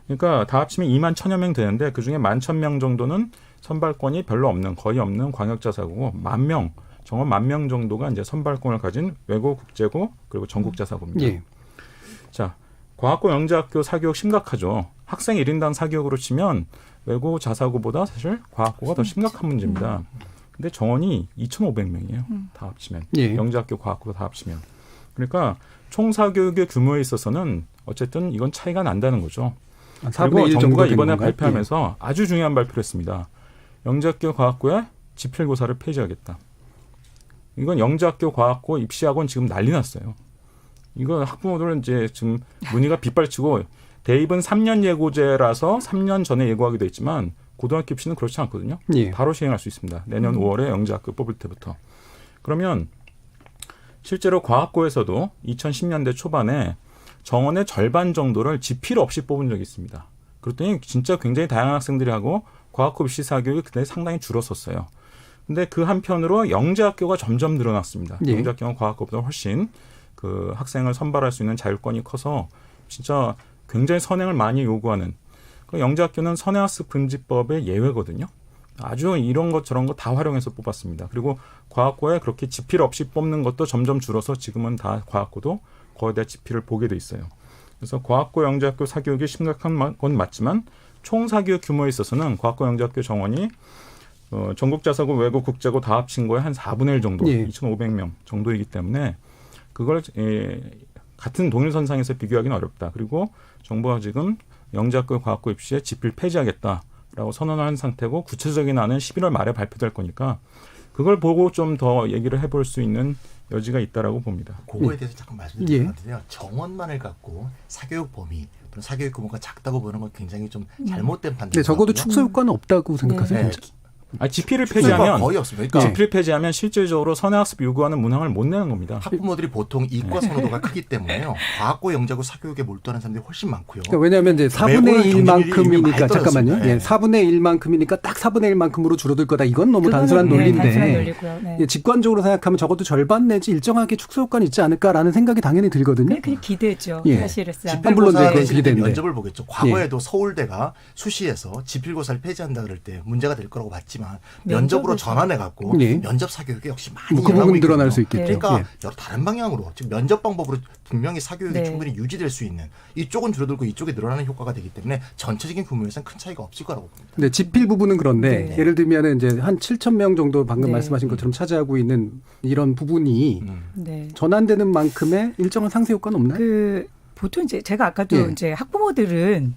그러니까 다 합치면 2만 1,000여 명 되는데 그중에 11,000명 정도는 선발권이 별로 없는 거의 없는 광역자사고고 10,000명, 정원 10,000명 정도가 이제 선발권을 가진 외고 국제고 그리고 전국자사고입니다. 예. 자, 과학고 영재학교 사교육 심각하죠. 학생 1인당 사교육으로 치면 외고 자사고보다 사실 과학고가 더 심각한 문제입니다. 근데 정원이 2,500명이에요. 다 합치면. 영재학교 과학고가 다 합치면. 그러니까 총사교육의 규모에 있어서는 어쨌든 이건 차이가 난다는 거죠. 그리고 정부가 이번에 발표하면서 아주 중요한 발표를 했습니다. 영재학교 과학고의 지필고사를 폐지하겠다. 이건 영재학교 과학고 입시학원 지금 난리 났어요. 이거 학부모들은 이제 지금 문의가 빗발치고 대입은 3년 예고제라서 3년 전에 예고하게 돼 있지만 고등학교 입시는 그렇지 않거든요. 바로 시행할 수 있습니다. 내년 5월에 영재학교 뽑을 때부터. 그러면 실제로 과학고에서도 2010년대 초반에 정원의 절반 정도를 지필 없이 뽑은 적이 있습니다. 그랬더니 진짜 굉장히 다양한 학생들이 하고 과학고 입시 사교육이 그때 상당히 줄었었어요. 근데 그 한편으로 영재학교가 점점 늘어났습니다. 예. 영재학교는 과학고보다 훨씬 그 학생을 선발할 수 있는 자율권이 커서 진짜 굉장히 선행을 많이 요구하는 그 영재학교는 선행학습 금지법의 예외거든요. 아주 이런 것 저런 거 다 활용해서 뽑았습니다. 그리고 과학고에 그렇게 지필 없이 뽑는 것도 점점 줄어서 지금은 다 과학고도 거의 지필을 보게 돼 있어요. 그래서 과학고 영재학교 사교육이 심각한 건 맞지만 총 사교육 규모에 있어서는 과학고 영재학교 정원이 전국 자사고 외고 국제고 다 합친 거에 한 4분의 1 정도, 예. 2,500명 정도이기 때문에 그걸 같은 동일선상에서 비교하기는 어렵다. 그리고 정부가 지금 영재학교 과학고 입시에 지필 폐지하겠다라고 선언한 상태고 구체적인 안은 11월 말에 발표될 거니까 그걸 보고 좀 더 얘기를 해볼 수 있는 여지가 있다라고 봅니다. 그거에 대해서 잠깐 말씀드릴 것 같은데요. 정원만을 갖고 사교육 범위 또는 사교육 규모가 작다고 보는 건 굉장히 좀 잘못된 판단이에요. 네, 적어도 축소 효과는 없다고 생각하세요? 지필을 폐지하면 거의 없습니다. 그러니까 지필 폐지하면 실질적으로 선행학습 요구하는 문항을 못 내는 겁니다. 학부모들이 보통 이과 선호도가 크기 때문에요. 과학고 영재고 사교육에 몰두하는 사람들이 훨씬 많고요. 그러니까 왜냐하면 이제 4분의 1만큼이니까 잠깐만요. 네. 4분의 1만큼이니까 딱 4분의 1만큼으로 줄어들 거다. 이건 너무 단순한 논리인데 단순한 논리고요. 네. 직관적으로 생각하면 적어도 절반 내지 일정하게 축소 효과는 있지 않을까라는 생각이 당연히 들거든요. 그게 기대죠. 예. 사실상. 물론 기대되는데 면접을 보겠죠. 과거에도 서울대가 수시에서 지필고사를 폐지한다 그럴 때 문제가 될 거라고 봤지만 면접으로 전환해갖고 면접 사교육에 역시 많이 그 부분 드러날 수 있겠죠. 그러니까 여러 다른 방향으로 지금 면접 방법으로 분명히 사교육이 충분히 유지될 수 있는 이쪽은 줄어들고 이쪽에 늘어나는 효과가 되기 때문에 전체적인 규모에서는 큰 차이가 없을 거라고 봅니다. 네, 지필 부분은 그런데 예를 들면 이제 한 7,000명 정도 방금 말씀하신 것처럼 차지하고 있는 이런 부분이 전환되는 만큼의 일정한 상쇄 효과는 없나요? 보통 이제 제가 아까도 이제 학부모들은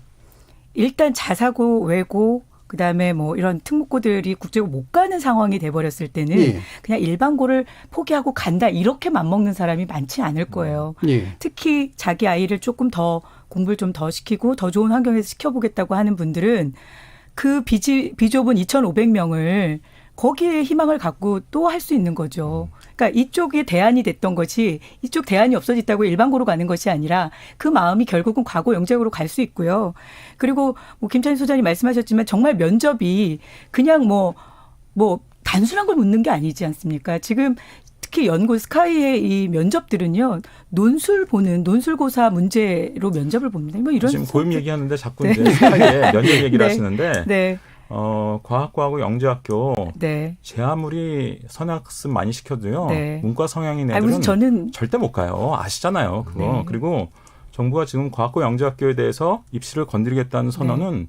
일단 자사고 외고 그다음에 뭐 이런 특목고들이 국제고 못 가는 상황이 돼버렸을 때는 그냥 일반고를 포기하고 간다 이렇게 맘먹는 사람이 많지 않을 거예요. 특히 자기 아이를 조금 더 공부를 좀 더 시키고 더 좋은 환경에서 시켜보겠다고 하는 분들은 그 비좁은 2,500명을 거기에 희망을 갖고 또 할 수 있는 거죠. 그러니까 이쪽이 대안이 됐던 것이 이쪽 대안이 없어졌다고 일반고로 가는 것이 아니라 그 마음이 결국은 과고 영재고로 갈 수 있고요. 그리고 뭐 김찬희 소장님 말씀하셨지만 정말 면접이 그냥 뭐 단순한 걸 묻는 게 아니지 않습니까? 지금 특히 연고 스카이의 이 면접들은요 논술고사 문제로 면접을 봅니다. 뭐 이런 지금 고임 얘기하는데 자꾸 이제 스카이의 면접 얘기를 하시는데. 과학고하고 영재학교 제 아무리 선행학습 많이 시켜도요 문과 성향인 애들은 저는 절대 못 가요. 아시잖아요. 그거. 그리고 정부가 지금 과학고 영재학교에 대해서 입시를 건드리겠다는 선언은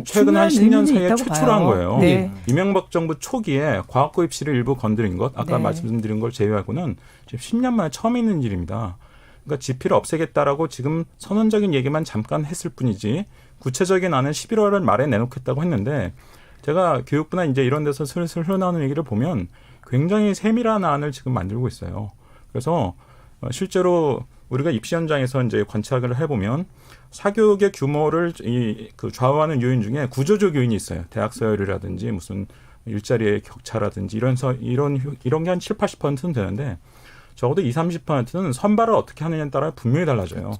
최근 한 10년 사이에 최초로 한 거예요. 이명박 정부 초기에 과학고 입시를 일부 건드린 것 아까 말씀드린 걸 제외하고는 지금 10년 만에 처음 있는 일입니다. 그러니까 지필을 없애겠다라고 지금 선언적인 얘기만 잠깐 했을 뿐이지 구체적인 안은 11월 말에 내놓겠다고 했는데 제가 교육부나 이제 이런 데서 슬슬 흘러나오는 얘기를 보면 굉장히 세밀한 안을 지금 만들고 있어요. 그래서 실제로 우리가 입시 현장에서 이제 관찰을 해보면 사교육의 규모를 좌우하는 요인 중에 구조적 요인이 있어요. 대학 서열이라든지 무슨 일자리의 격차라든지 이런 게 한 7, 80%는 되는데 적어도 20, 30%는 선발을 어떻게 하느냐에 따라 분명히 달라져요.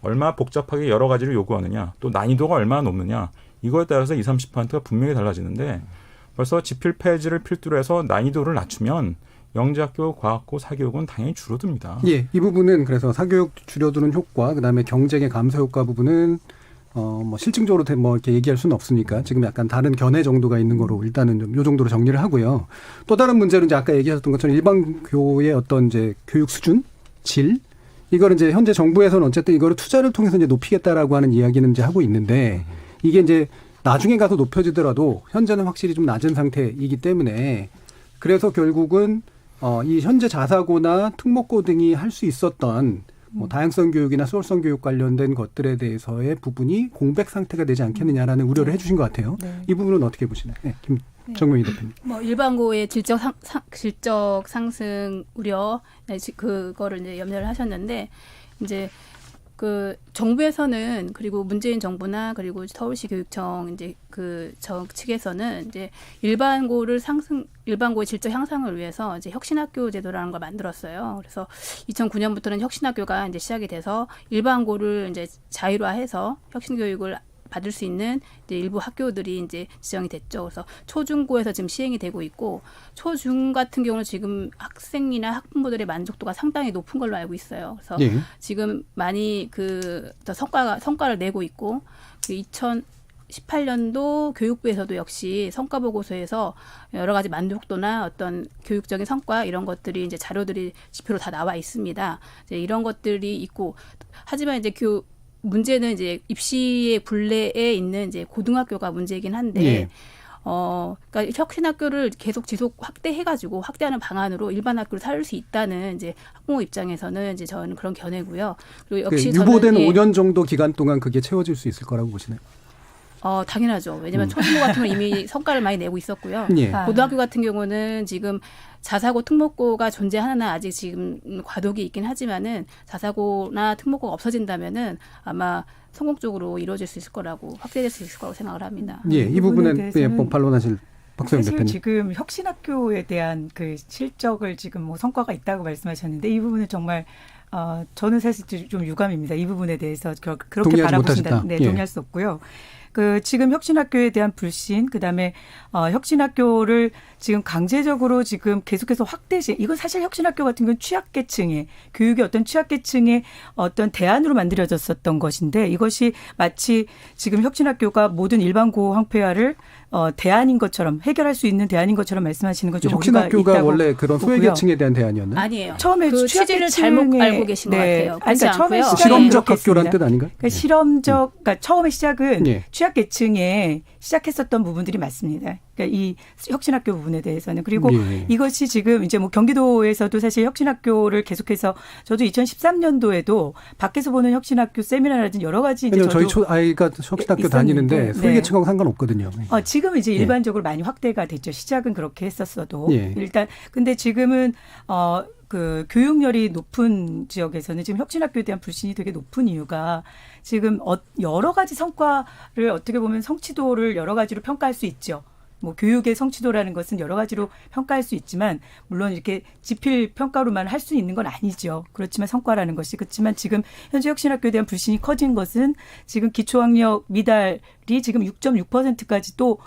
얼마나 복잡하게 여러 가지를 요구하느냐, 또 난이도가 얼마나 높느냐, 이거에 따라서 20, 30%가 분명히 달라지는데 벌써 지필 폐지를 필두로 해서 난이도를 낮추면 영재학교, 과학고, 사교육은 당연히 줄어듭니다. 이 부분은 그래서 사교육 줄여드는 효과, 그다음에 경쟁의 감소 효과 부분은 뭐 실증적으로 뭐 이렇게 얘기할 수는 없으니까 지금 약간 다른 견해 정도가 있는 거로 일단은 좀 요 정도로 정리를 하고요. 또 다른 문제는 이제 아까 얘기하셨던 것처럼 일반교의 어떤 이제 교육 수준, 질 이거는 이제 현재 정부에서는 어쨌든 이거를 투자를 통해서 이제 높이겠다라고 하는 이야기는 이제 하고 있는데 이게 이제 나중에 가서 높여지더라도 현재는 확실히 좀 낮은 상태이기 때문에 그래서 결국은 이 현재 자사고나 특목고 등이 할 수 있었던 뭐 다양성 교육이나 수월성 교육 관련된 것들에 대해서의 부분이 공백 상태가 되지 않겠느냐라는 우려를 해주신 것 같아요. 이 부분은 어떻게 보시나요? 김정명희 대표님. 뭐 일반고의 질적 상승 우려 그거를 이제 염려를 하셨는데 이제 그 정부에서는 그리고 문재인 정부나 그리고 서울시 교육청 이제 그 측에서는 이제 일반고의 질적 향상을 위해서 이제 혁신학교 제도라는 걸 만들었어요. 그래서 2009년부터는 혁신학교가 이제 시작이 돼서 일반고를 이제 자율화해서 혁신교육을 받을 수 있는 이제 일부 학교들이 이제 지정이 됐죠. 그래서 초중고에서 지금 시행이 되고 있고 초중 같은 경우는 지금 학생이나 학부모들의 만족도가 상당히 높은 걸로 알고 있어요. 그래서 지금 많이 성과를 내고 있고 2018년도 교육부에서도 역시 성과 보고서에서 여러 가지 만족도나 어떤 교육적인 성과 이런 것들이 이제 자료들이 지표로 다 나와 있습니다. 이제 이런 것들이 있고 하지만 이제 문제는 이제 입시의 굴레에 있는 이제 고등학교가 문제이긴 한데 그러니까 혁신학교를 계속 지속 확대해가지고 확대하는 방안으로 일반 학교를 살릴 수 있다는 이제 학부모 입장에서는 이제 저는 그런 견해고요. 그리고 역시 유보된 5년 정도 기간 동안 그게 채워질 수 있을 거라고 보시나요? 당연하죠. 왜냐하면 초중고 같은 경우는 이미 성과를 많이 내고 있었고요. 고등학교 같은 경우는 지금 자사고 특목고가 존재하나 아직 지금 과도기 있긴 하지만은 자사고나 특목고가 없어진다면은 아마 성공적으로 이루어질 수 있을 거라고 확대될 수 있을 거라고 생각을 합니다. 이 부분은 반론하실 박소영 사실 대표님. 지금 혁신학교에 대한 그 실적을 지금 뭐 성과가 있다고 말씀하셨는데 이 부분은 정말 저는 사실 좀 유감입니다. 이 부분에 대해서 그렇게 바라보신다. 네, 동의할 수 없고요. 지금 혁신학교에 대한 불신, 그다음에 혁신학교를 지금 강제적으로 지금 계속해서 이건 사실 혁신학교 같은 경우는 취약계층의 교육의 어떤 취약계층의 어떤 대안으로 만들어졌었던 것인데 이것이 마치 지금 혁신학교가 모든 일반고 황폐화를 대안인 것처럼 해결할 수 있는 대안인 것처럼 말씀하시는 건 좀 혁신학교가 원래 그런 소외계층에 대한 대안이었나요? 아니에요. 처음에 취지를 잘못 알고 계신 것 같아요. 그러니까 처음에 실험적 학교란 뜻 아닌가요? 그러니까 처음에 시작은 취약계층에 시작했었던 부분들이 맞습니다. 그러니까 이 혁신학교 부분에 대해서는 그리고 이것이 지금 이제 뭐 경기도에서도 사실 혁신학교를 계속해서 저도 2013년도에도 밖에서 보는 혁신학교 세미나라든지 여러 가지 이제 저희 아이가 혁신학교 다니는데 소외계층하고 상관없거든요. 지금 이제 일반적으로 많이 확대가 됐죠. 시작은 그렇게 했었어도 일단 근데 지금은 교육열이 높은 지역에서는 지금 혁신학교에 대한 불신이 되게 높은 이유가 지금 여러 가지 성과를 어떻게 보면 성취도를 여러 가지로 평가할 수 있죠. 뭐 교육의 성취도라는 것은 여러 가지로 평가할 수 있지만 물론 이렇게 지필 평가로만 할 수 있는 건 아니죠. 그렇지만 성과라는 것이 그렇지만 지금 현재 혁신학교에 대한 불신이 커진 것은 지금 기초학력 미달이 지금 6.6%까지 또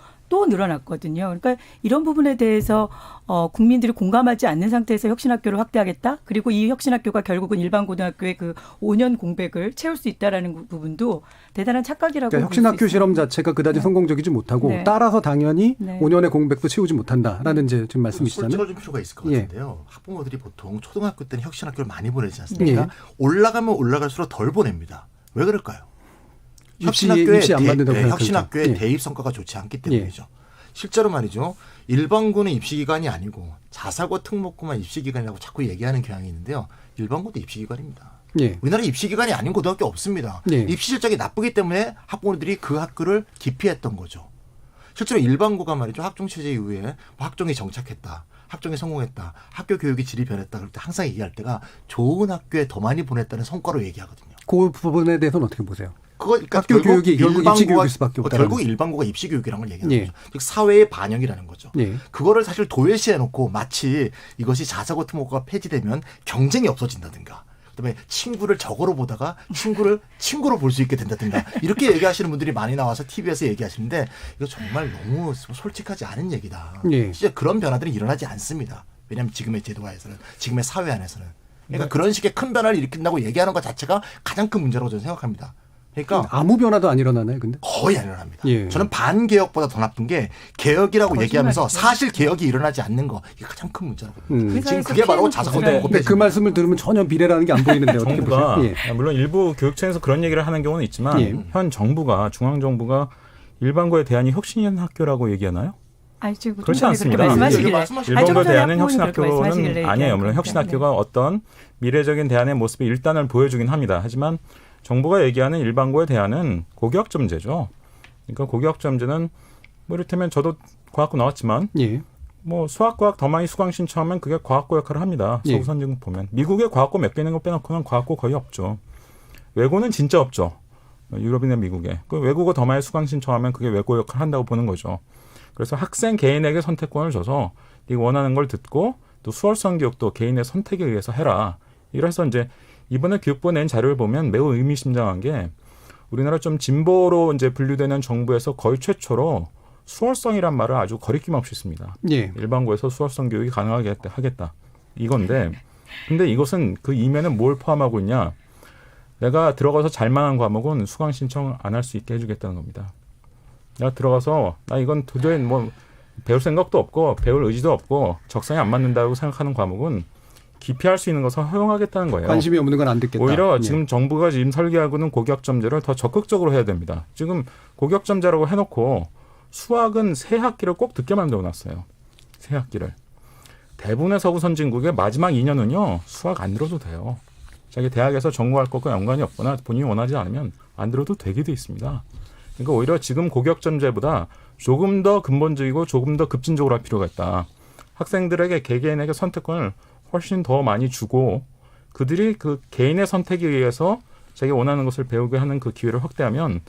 늘어났거든요. 그러니까 이런 부분에 대해서 국민들이 공감하지 않는 상태에서 혁신학교를 확대하겠다. 그리고 이 혁신학교가 결국은 일반 고등학교의 5년 공백을 채울 수 있다라는 부분도 대단한 착각이라고. 그러니까 혁신학교 실험 자체가 그다지 성공적이지 못하고 따라서 당연히 5년의 공백도 채우지 못한다라는 이제 지금 말씀이시잖아요. 솔직히 좀 필요가 있을 것 같은데요. 학부모들이 보통 초등학교 때는 혁신학교를 많이 보내지 않습니까? 올라가면 올라갈수록 덜 보냅니다. 왜 그럴까요? 혁신학교의 대입 성과가 좋지 않기 때문이죠. 실제로 말이죠. 일반고는 입시기관이 아니고 자사고 특목고만 입시기관이라고 자꾸 얘기하는 경향이 있는데요. 일반고도 입시기관입니다. 우리나라 입시기관이 아닌 고등학교 없습니다. 입시 실적이 나쁘기 때문에 학부모들이 그 학교를 기피했던 거죠. 실제로 일반고가 말이죠. 학종체제 이후에 학종이 정착했다. 학종이 성공했다. 학교 교육의 질이 변했다. 그럴 때 항상 얘기할 때가 좋은 학교에 더 많이 보냈다는 성과로 얘기하거든요. 그 부분에 대해서는 어떻게 보세요? 그러니까 학교 교육이 결국 입시 교육일 수밖에 없다. 결국 일반고가 입시 교육이라는 걸 얘기하는 거죠. 즉 사회의 반영이라는 거죠. 그거를 사실 도외시해 놓고 마치 이것이 자사고 특목고가 폐지되면 경쟁이 없어진다든가 그다음에 친구를 적으로 보다가 친구로 볼 수 있게 된다든가 이렇게 얘기하시는 분들이 많이 나와서 TV에서 얘기하시는데 이거 정말 너무 솔직하지 않은 얘기다. 진짜 그런 변화들이 일어나지 않습니다. 왜냐하면 지금의 제도화에서는 지금의 사회 안에서는 그러니까 그런 식의 큰 변화를 일으킨다고 얘기하는 것 자체가 가장 큰 문제라고 저는 생각합니다. 그러니까 아무 변화도 안 일어나나요, 근데? 거의 안 일어납니다. 저는 반개혁보다 더 나쁜 게 개혁이라고 얘기하면서 사실 개혁이 일어나지 않는 거 이게 가장 큰 문제라고요. 지금 그게 바로 자사고 근데 그 말씀을 들으면 전혀 미래라는 게 안 보이는데 어떻게 정부가 보세요? 물론 일부 교육청에서 그런 얘기를 하는 경우는 있지만 현 정부가 중앙정부가 일반고에 대안이 혁신학교라고 얘기하나요? 그렇지 않습니다. 일본고에 대안은 혁신학교는 아니에요. 물론 혁신학교가 어떤 미래적인 대안의 모습의 일단을 보여주긴 합니다. 하지만 정부가 얘기하는 일반고에 대안은 고교학점제죠. 그러니까 고교학점제는 뭐 이를테면 저도 과학고 나왔지만 뭐 수학과학 더 많이 수강 신청하면 그게 과학고 역할을 합니다. 서구 선진국 보면. 미국의 과학고 몇 개 있는 거 빼놓고는 과학고 거의 없죠. 외고는 진짜 없죠. 유럽이나 미국에. 그 외국어 더 많이 수강 신청하면 그게 외고 역할을 한다고 보는 거죠. 그래서 학생 개인에게 선택권을 줘서 네가 원하는 걸 듣고 또 수월성 교육도 개인의 선택에 의해서 해라. 이래서 이제 이번에 교육부가 낸 자료를 보면 매우 의미심장한 게 우리나라 좀 진보로 이제 분류되는 정부에서 거의 최초로 수월성이란 말을 아주 거리낌 없이 씁니다. 예. 일반고에서 수월성 교육이 가능하게 하겠다. 이건데 근데 이것은 그 이면은 뭘 포함하고 있냐. 내가 들어가서 잘 만한 과목은 수강 신청 안 할 수 있게 해주겠다는 겁니다. 내가 들어가서 나 이건 도저히 뭐 배울 생각도 없고 배울 의지도 없고 적성에 안 맞는다고 생각하는 과목은 기피할 수 있는 것을 허용하겠다는 거예요. 관심이 없는 건 안 듣겠다. 오히려 예. 지금 정부가 지금 설계하고는 고교학점제를 더 적극적으로 해야 됩니다. 지금 고교학점제라고 해놓고 수학은 새 학기를 꼭 듣게 만들어놨어요. 새 학기를. 대부분의 서구 선진국의 마지막 2년은요. 수학 안 들어도 돼요. 자기 대학에서 전공할 것과 연관이 없거나 본인이 원하지 않으면 안 들어도 되게 돼 있습니다. 그러니까 오히려 지금 고교학점제보다 조금 더 근본적이고 조금 더 급진적으로 할 필요가 있다. 학생들에게 개개인에게 선택권을 훨씬 더 많이 주고 그들이 그 개인의 선택에 의해서 자기가 원하는 것을 배우게 하는 그 기회를 확대하면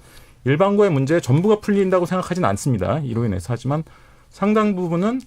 일반고의 문제 전부가 풀린다고 생각하지는 않습니다. 이로 인해서. 하지만 상당 부분은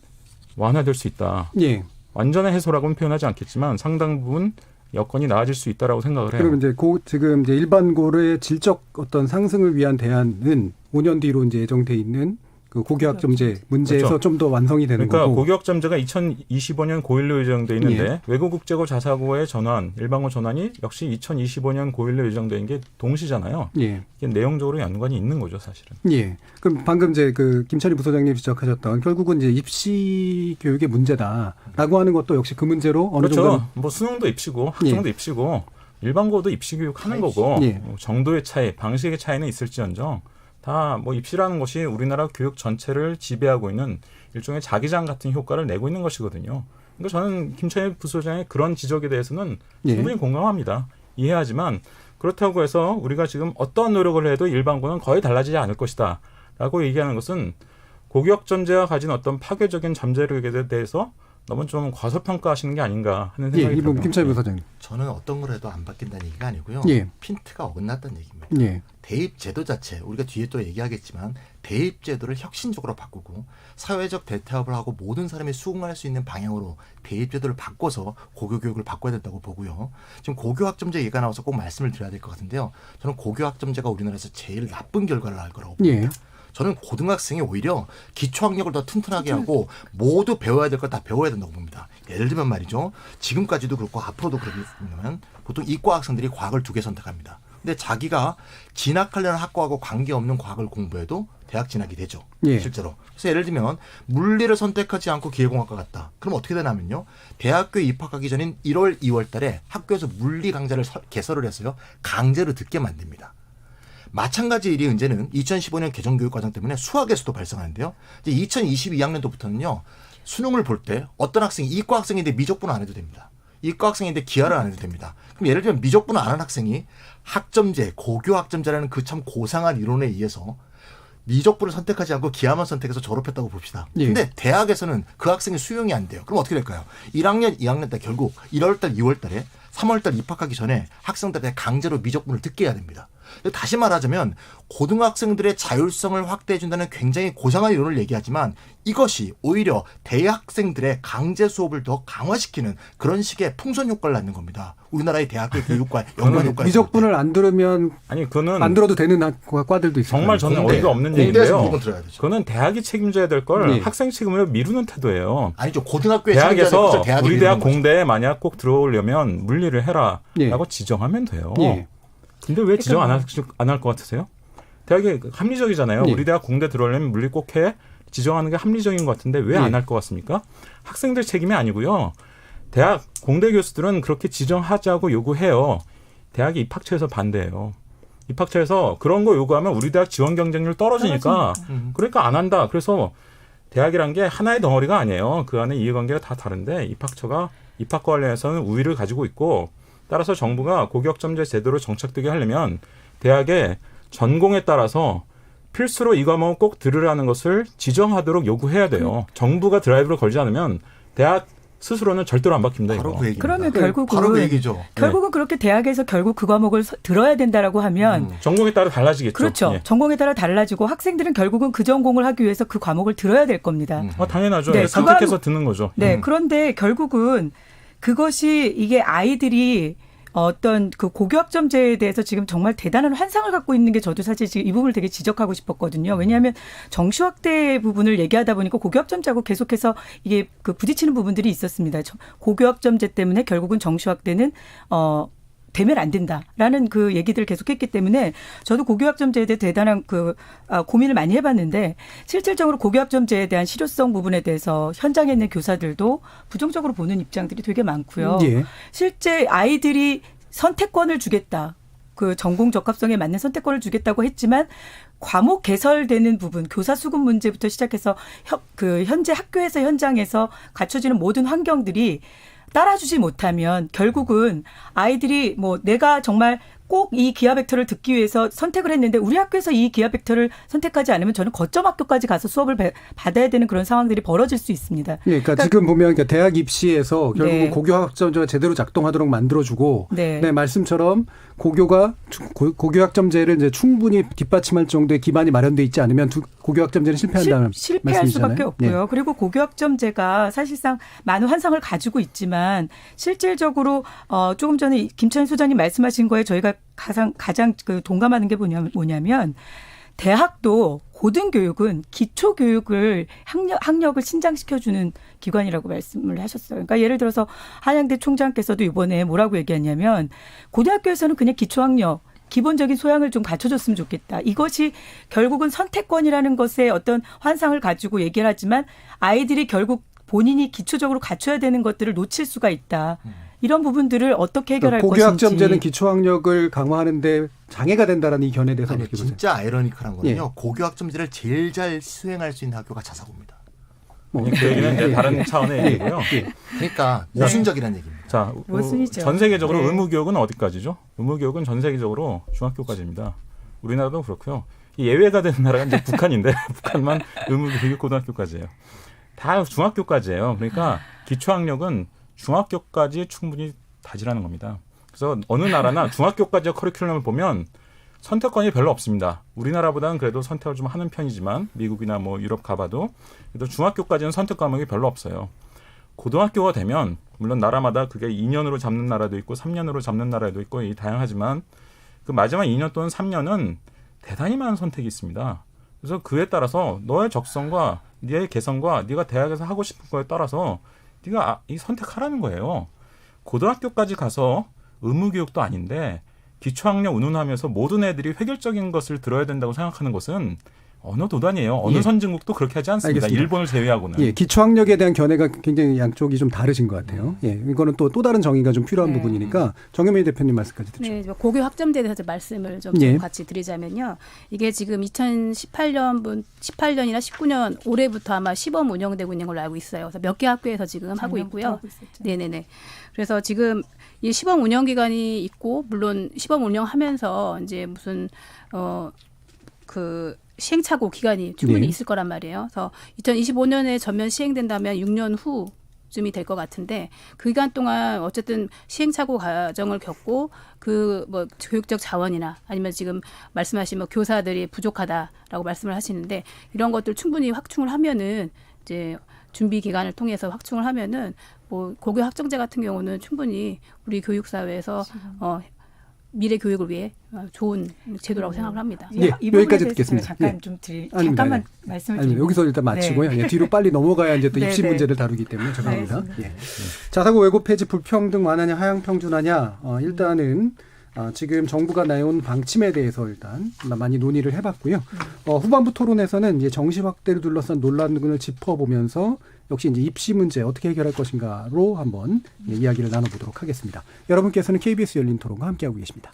완화될 수 있다. 예. 완전한 해소라고는 표현하지 않겠지만 상당 부분 여건이 나아질 수 있다라고 생각을 해요. 그럼 이제 지금 이제 일반고의 질적 어떤 상승을 위한 대안은 5년 뒤로 이제 예정돼 있는 그 고교학점제 문제에서 그렇죠. 좀 더 완성이 되는 그러니까 거고. 고교학점제가 2025년 고1로 예정돼 있는데 예. 외고국제고 자사고의 전환, 일반고 전환이 역시 2025년 고1로 예정된 게 동시잖아요. 예. 이게 내용적으로 연관이 있는 거죠, 사실은. 예. 그럼 방금 이제 그 김찬희 부소장님 지적하셨던 결국은 이제 입시 교육의 문제다라고 하는 것도 역시 그 문제로 어느 그렇죠. 정도 뭐 수능도 입시고 학종도 입시고 일반고도 입시 교육하는 거고 예. 정도의 차이, 방식의 차이는 있을지언정 다 뭐 입시라는 것이 우리나라 교육 전체를 지배하고 있는 일종의 자기장 같은 효과를 내고 있는 것이거든요. 그러니까 저는 김찬희 부소장의 그런 지적에 대해서는 충분히 공감합니다. 이해하지만 그렇다고 해서 우리가 지금 어떤 노력을 해도 일반고는 거의 달라지지 않을 것이다 라고 얘기하는 것은 고교학점제가 가진 어떤 파괴적인 잠재력에 대해서 너무 좀 과소평가하시는 게 아닌가 하는 생각이 들어요. 이번 김찬희 부소장님. 저는 어떤 걸 해도 안 바뀐다는 얘기가 아니고요. 예. 핀트가 어긋났다는 얘기입니다. 예. 대입 제도 자체 우리가 뒤에 또 얘기하겠지만 대입 제도를 혁신적으로 바꾸고 사회적 대타협을 하고 모든 사람이 수긍할 수 있는 방향으로 대입 제도를 바꿔서 고교 교육을 바꿔야 된다고 보고요. 지금 고교학점제 얘기가 나와서 꼭 말씀을 드려야 될 것 같은데요. 저는 고교학점제가 우리나라에서 제일 나쁜 결과를 낳을 거라고 봅니다. 예. 저는 고등학생이 오히려 기초학력을 더 튼튼하게 하고 모두 배워야 될 걸 다 배워야 된다고 봅니다. 예를 들면 말이죠. 지금까지도 그렇고 앞으로도 그렇겠지만 보통 이과 학생들이 과학을 2개 선택합니다. 근데 자기가 진학하려는 학과하고 관계없는 과학을 공부해도 대학 진학이 되죠. 예. 실제로. 그래서 예를 들면 물리를 선택하지 않고 기계공학과 갔다. 그럼 어떻게 되냐면요. 대학교에 입학하기 전인 1월, 2월 달에 학교에서 물리 강좌를 개설을 해서요. 강제로 듣게 만듭니다. 마찬가지 일이 이제는 2015년 개정교육과정 때문에 수학에서도 발생하는데요. 이제 2022학년도부터는요. 수능을 볼 때 어떤 학생이 이과 학생인데 미적분을 안 해도 됩니다. 이과 학생인데 기하를 안 해도 됩니다. 그럼 예를 들면 미적분을 안 한 학생이 학점제, 고교학점제라는 그 참 고상한 이론에 의해서 미적분을 선택하지 않고 기하만 선택해서 졸업했다고 봅시다. 근데 예. 대학에서는 그 학생이 수용이 안 돼요. 그럼 어떻게 될까요? 1학년, 2학년 때 결국 1월 달, 2월 달에 3월 달 입학하기 전에 학생들한테 강제로 미적분을 듣게 해야 됩니다. 다시 말하자면 고등학생들의 자율성을 확대해 준다는 굉장히 고상한 이론을 얘기하지만 이것이 오히려 대학생들의 강제 수업을 더 강화시키는 그런 식의 풍선 효과를 낳는 겁니다. 우리나라의 대학교 교육과 연관 효과. 미적분을 안 들으면 그는 안 들어도 되는 과들도 있어요. 정말 저는 어이가 없는 얘기인데요. 그거는 대학이 책임져야 될 걸 학생 책임으로 미루는 태도예요. 아니죠. 고등학교에 대학에서 우리 대학 거죠. 공대에 만약 꼭 들어오려면 물리를 해라라고 지정하면 돼요. 근데 왜 지정 안 할 것 같으세요? 대학이 합리적이잖아요. 우리 대학 공대 들어오려면 물리 꼭 해. 지정하는 게 합리적인 것 같은데 왜 안 할 것 같습니까? 학생들 책임이 아니고요. 대학 공대 교수들은 그렇게 지정하자고 요구해요. 대학이 입학처에서 반대해요. 입학처에서 그런 거 요구하면 우리 대학 지원 경쟁률 떨어지니까 그러니까 안 한다. 그래서 대학이란 게 하나의 덩어리가 아니에요. 그 안에 이해관계가 다 다른데 입학처가 입학과 관련해서는 우위를 가지고 있고 따라서 정부가 고교학점제 제도로 정착되게 하려면 대학의 전공에 따라서 필수로 이 과목은 꼭 들으라는 것을 지정하도록 요구해야 돼요. 정부가 드라이브를 걸지 않으면 대학 스스로는 절대로 안 바뀝니다. 바로 이거. 그 얘기입니다. 그러면 결국은 바로 그 얘기죠. 결국은 그렇게 대학에서 결국 그 과목을 들어야 된다라고 하면 전공에 따라 달라지겠죠. 그렇죠. 예. 전공에 따라 달라지고 학생들은 결국은 그 전공을 하기 위해서 그 과목을 들어야 될 겁니다. 당연하죠. 네, 선택해서 듣는 거죠. 네, 그런데 결국은 그것이 이게 아이들이 어떤 그 고교학점제에 대해서 지금 정말 대단한 환상을 갖고 있는 게 저도 사실 지금 이 부분을 되게 지적하고 싶었거든요. 왜냐하면 정시 확대 부분을 얘기하다 보니까 고교학점제하고 계속해서 이게 그 부딪히는 부분들이 있었습니다. 고교학점제 때문에 결국은 정시 확대는 되면 안 된다라는 그 얘기들을 계속했기 때문에 저도 고교학점제에 대해 대단한 고민을 많이 해봤는데 실질적으로 고교학점제에 대한 실효성 부분에 대해서 현장에 있는 교사들도 부정적으로 보는 입장들이 되게 많고요. 예. 실제 아이들이 선택권을 주겠다. 그 전공 적합성에 맞는 선택권을 주겠다고 했지만 과목 개설되는 부분, 교사 수급 문제부터 시작해서 현재 학교에서 현장에서 갖춰지는 모든 환경들이 따라주지 못하면 결국은 아이들이 내가 정말 꼭 이 기하 벡터를 듣기 위해서 선택을 했는데 우리 학교에서 이 기하 벡터를 선택하지 않으면 저는 거점 학교까지 가서 수업을 받아야 되는 그런 상황들이 벌어질 수 있습니다. 네, 그러니까 지금 보면 대학 입시에서 결국은 네. 고교학점제가 제대로 작동하도록 만들어주고 네, 말씀처럼 고교학점제를 이제 충분히 뒷받침할 정도의 기반이 마련돼 있지 않으면 고교학점제는 실패한다는 실패할 말씀이잖아요. 수밖에 없고요. 네. 그리고 고교학점제가 사실상 많은 환상을 가지고 있지만 실질적으로 조금 전에 김찬희 소장님 말씀하신 거에 저희가 가장 동감하는 게 뭐냐면 대학도 고등교육은 기초교육을 학력을 신장시켜주는 기관이라고 말씀을 하셨어요. 그러니까 예를 들어서 한양대 총장께서도 이번에 뭐라고 얘기했냐면 고등학교에서는 그냥 기초학력 기본적인 소양을 좀 갖춰줬으면 좋겠다. 이것이 결국은 선택권이라는 것에 어떤 환상을 가지고 얘기를 하지만 아이들이 결국 본인이 기초적으로 갖춰야 되는 것들을 놓칠 수가 있다. 이런 부분들을 어떻게 해결할 것인지. 고교학점제는 기초학력을 강화하는데 장애가 된다라는 이 견해에 대해서 어떻게 보세요? 진짜 아이러니컬한 거는요. 고교학점제를 제일 잘 수행할 수 있는 학교가 자사고입니다. 그 얘기는 다른 차원의 얘기고요. 그러니까 모순적이라는 얘기입니다. 자, 전 세계적으로 의무교육은 어디까지죠? 의무교육은 전 세계적으로 중학교까지입니다. 우리나라도 그렇고요. 예외가 되는 나라가 이제 북한인데 북한만 의무교육이 고등학교까지예요. 다 중학교까지예요. 그러니까 기초학력은 중학교까지 충분히 다지라는 겁니다. 그래서 어느 나라나 중학교까지의 커리큘럼을 보면 선택권이 별로 없습니다. 우리나라보다는 그래도 선택을 좀 하는 편이지만 미국이나 유럽 가봐도 그래도 중학교까지는 선택 과목이 별로 없어요. 고등학교가 되면 물론 나라마다 그게 2년으로 잡는 나라도 있고 3년으로 잡는 나라도 있고 다양하지만 그 마지막 2년 또는 3년은 대단히 많은 선택이 있습니다. 그래서 그에 따라서 너의 적성과 네의 개성과 네가 대학에서 하고 싶은 거에 따라서 네가 이 선택하라는 거예요. 고등학교까지 가서 의무교육도 아닌데 기초학력 운운하면서 모든 애들이 획일적인 것을 들어야 된다고 생각하는 것은 어느 도단이에요. 어느 선진국도 그렇게 하지 않습니다. 알겠습니다. 일본을 제외하고는. 기초학력에 대한 견해가 굉장히 양쪽이 좀 다르신 것 같아요. 이거는 또 다른 정의가 좀 필요한 부분이니까 정현미 대표님 말씀까지 듣죠. 네, 고교학점제에 대해서 말씀을 좀 같이 드리자면요. 이게 지금 2018년이나 19년 올해부터 아마 시범 운영되고 있는 걸로 알고 있어요. 그래서 몇 개 학교에서 지금 하고 있고요. 네네네. 그래서 지금 이 시범 운영 기간이 있고 물론 시범 운영하면서 이제 무슨 시행착오 기간이 충분히 있을 거란 말이에요. 그래서 2025년에 전면 시행된다면 6년 후쯤이 될 것 같은데 그 기간 동안 어쨌든 시행착오 과정을 겪고 교육적 자원이나 아니면 지금 말씀하신 교사들이 부족하다라고 말씀을 하시는데 이런 것들 충분히 확충을 하면은 이제 준비 기간을 통해서 확충을 하면은 고교 학점제 같은 경우는 충분히 우리 교육 사회에서 미래 교육을 위해 좋은 제도라고 생각을 합니다. 여기까지 듣겠습니다. 잠깐만 말씀을 드리고. 여기서 일단 마치고요. 뒤로 빨리 넘어가야 이제 또 입시 문제를 다루기 때문에 죄송합니다. 자사고 외고 폐지 불평등 완화냐 하향 평준화냐 일단은 지금 정부가 내온 방침에 대해서 일단 많이 논의를 해봤고요. 후반부 토론에서는 이제 정시 확대를 둘러싼 논란을 짚어보면서 역시 이제 입시 문제 어떻게 해결할 것인가로 한번 이야기를 나눠보도록 하겠습니다. 여러분께서는 KBS 열린 토론과 함께하고 계십니다.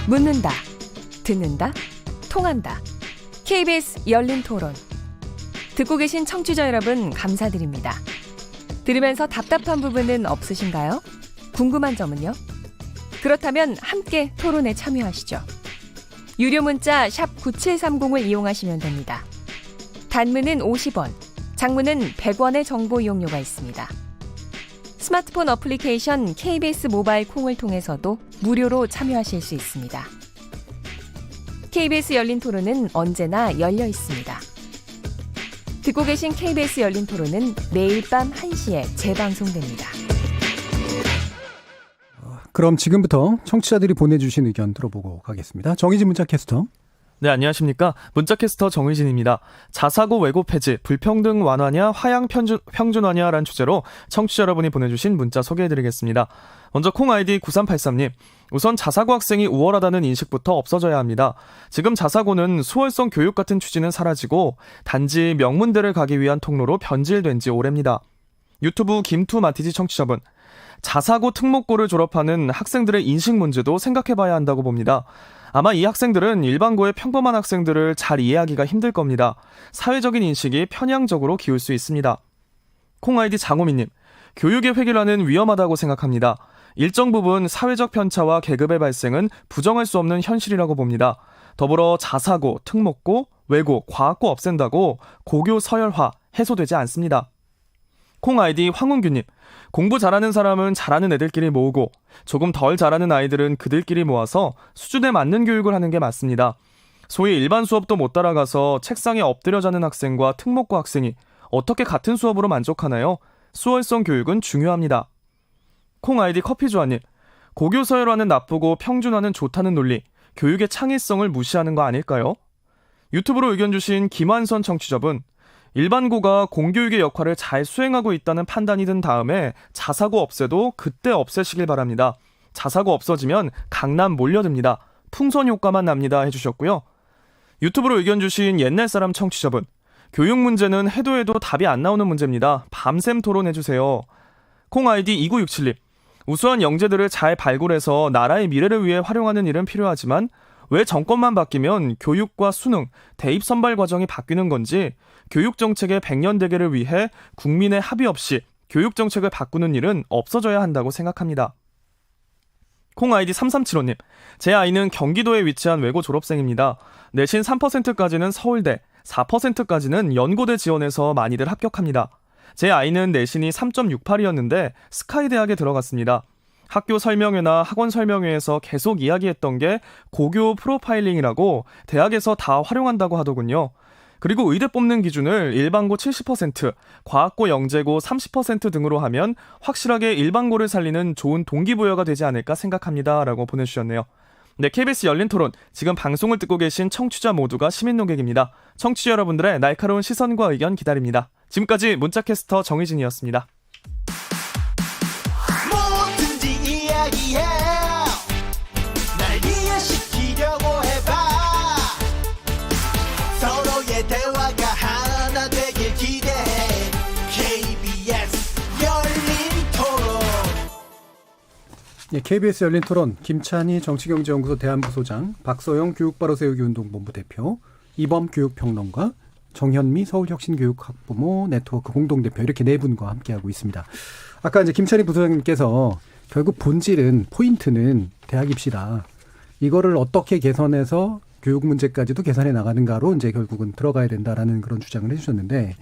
묻는다, 듣는다, 통한다. KBS 열린 토론. 듣고 계신 청취자 여러분 감사드립니다. 들으면서 답답한 부분은 없으신가요? 궁금한 점은요? 그렇다면 함께 토론에 참여하시죠. 유료 문자 샵 9730을 이용하시면 됩니다. 단문은 50원, 장문은 100원의 정보 이용료가 있습니다. 스마트폰 어플리케이션 KBS 모바일 콩을 통해서도 무료로 참여하실 수 있습니다. KBS 열린 토론은 언제나 열려 있습니다. 듣고 계신 KBS 열린 토론은 매일 밤 1시에 재방송됩니다. 그럼 지금부터 청취자들이 보내주신 의견 들어보고 가겠습니다. 정의진 문자캐스터. 네, 안녕하십니까. 문자캐스터 정의진입니다. 자사고 외고 폐지, 불평등 완화냐, 하향 평준화냐라는 주제로 청취자 여러분이 보내주신 문자 소개해드리겠습니다. 먼저 콩 아이디 9383님. 우선 자사고 학생이 우월하다는 인식부터 없어져야 합니다. 지금 자사고는 수월성 교육 같은 취지는 사라지고 단지 명문대를 가기 위한 통로로 변질된 지 오래입니다. 유튜브 김투마티지 청취자분. 자사고 특목고를 졸업하는 학생들의 인식 문제도 생각해봐야 한다고 봅니다. 아마 이 학생들은 일반고의 평범한 학생들을 잘 이해하기가 힘들 겁니다. 사회적인 인식이 편향적으로 기울 수 있습니다. 콩 아이디 장호민님. 교육의 획일화는 위험하다고 생각합니다. 일정 부분 사회적 편차와 계급의 발생은 부정할 수 없는 현실이라고 봅니다. 더불어 자사고, 특목고, 외고, 과학고 없앤다고 고교 서열화 해소되지 않습니다. 콩 아이디 황운규님. 공부 잘하는 사람은 잘하는 애들끼리 모으고 조금 덜 잘하는 아이들은 그들끼리 모아서 수준에 맞는 교육을 하는 게 맞습니다. 소위 일반 수업도 못 따라가서 책상에 엎드려 자는 학생과 특목고 학생이 어떻게 같은 수업으로 만족하나요? 수월성 교육은 중요합니다. 콩 아이디 커피조아님. 고교 서열화는 나쁘고 평준화는 좋다는 논리, 교육의 창의성을 무시하는 거 아닐까요? 유튜브로 의견 주신 김환선 청취자분. 일반고가 공교육의 역할을 잘 수행하고 있다는 판단이 든 다음에 자사고 없애도 그때 없애시길 바랍니다. 자사고 없어지면 강남 몰려듭니다. 풍선 효과만 납니다 해주셨고요. 유튜브로 의견 주신 옛날 사람 청취자분. 교육 문제는 해도 해도 답이 안 나오는 문제입니다. 밤샘 토론해주세요. 콩 아이디 2967님. 우수한 영재들을 잘 발굴해서 나라의 미래를 위해 활용하는 일은 필요하지만 왜 정권만 바뀌면 교육과 수능, 대입 선발 과정이 바뀌는 건지 교육정책의 100년 대계를 위해 국민의 합의 없이 교육정책을 바꾸는 일은 없어져야 한다고 생각합니다. 콩 아이디 3375님. 제 아이는 경기도에 위치한 외고 졸업생입니다. 내신 3%까지는 서울대, 4%까지는 연고대 지원해서 많이들 합격합니다. 제 아이는 내신이 3.68이었는데 스카이대학에 들어갔습니다. 학교 설명회나 학원 설명회에서 계속 이야기했던 게 고교 프로파일링이라고 대학에서 다 활용한다고 하더군요. 그리고 의대 뽑는 기준을 일반고 70%, 과학고 영재고 30% 등으로 하면 확실하게 일반고를 살리는 좋은 동기부여가 되지 않을까 생각합니다. 라고 보내주셨네요. 네, KBS 열린 토론. 지금 방송을 듣고 계신 청취자 모두가 시민 농객입니다. 청취자 여러분들의 날카로운 시선과 의견 기다립니다. 지금까지 문자캐스터 정의진이었습니다. 예, KBS 열린 토론 김찬희 정치경제연구소 대안부소장, 박서영 교육바로 세우기 운동본부 대표, 이범 교육평론가, 정현미 서울혁신교육학부모 네트워크 공동대표 이렇게 네 분과 함께하고 있습니다. 아까 이제 김찬희 부소장님께서 결국 본질은 포인트는 대학 입시다. 이거를 어떻게 개선해서 교육 문제까지도 개선해 나가는가로 이제 결국은 들어가야 된다라는 그런 주장을 해주셨는데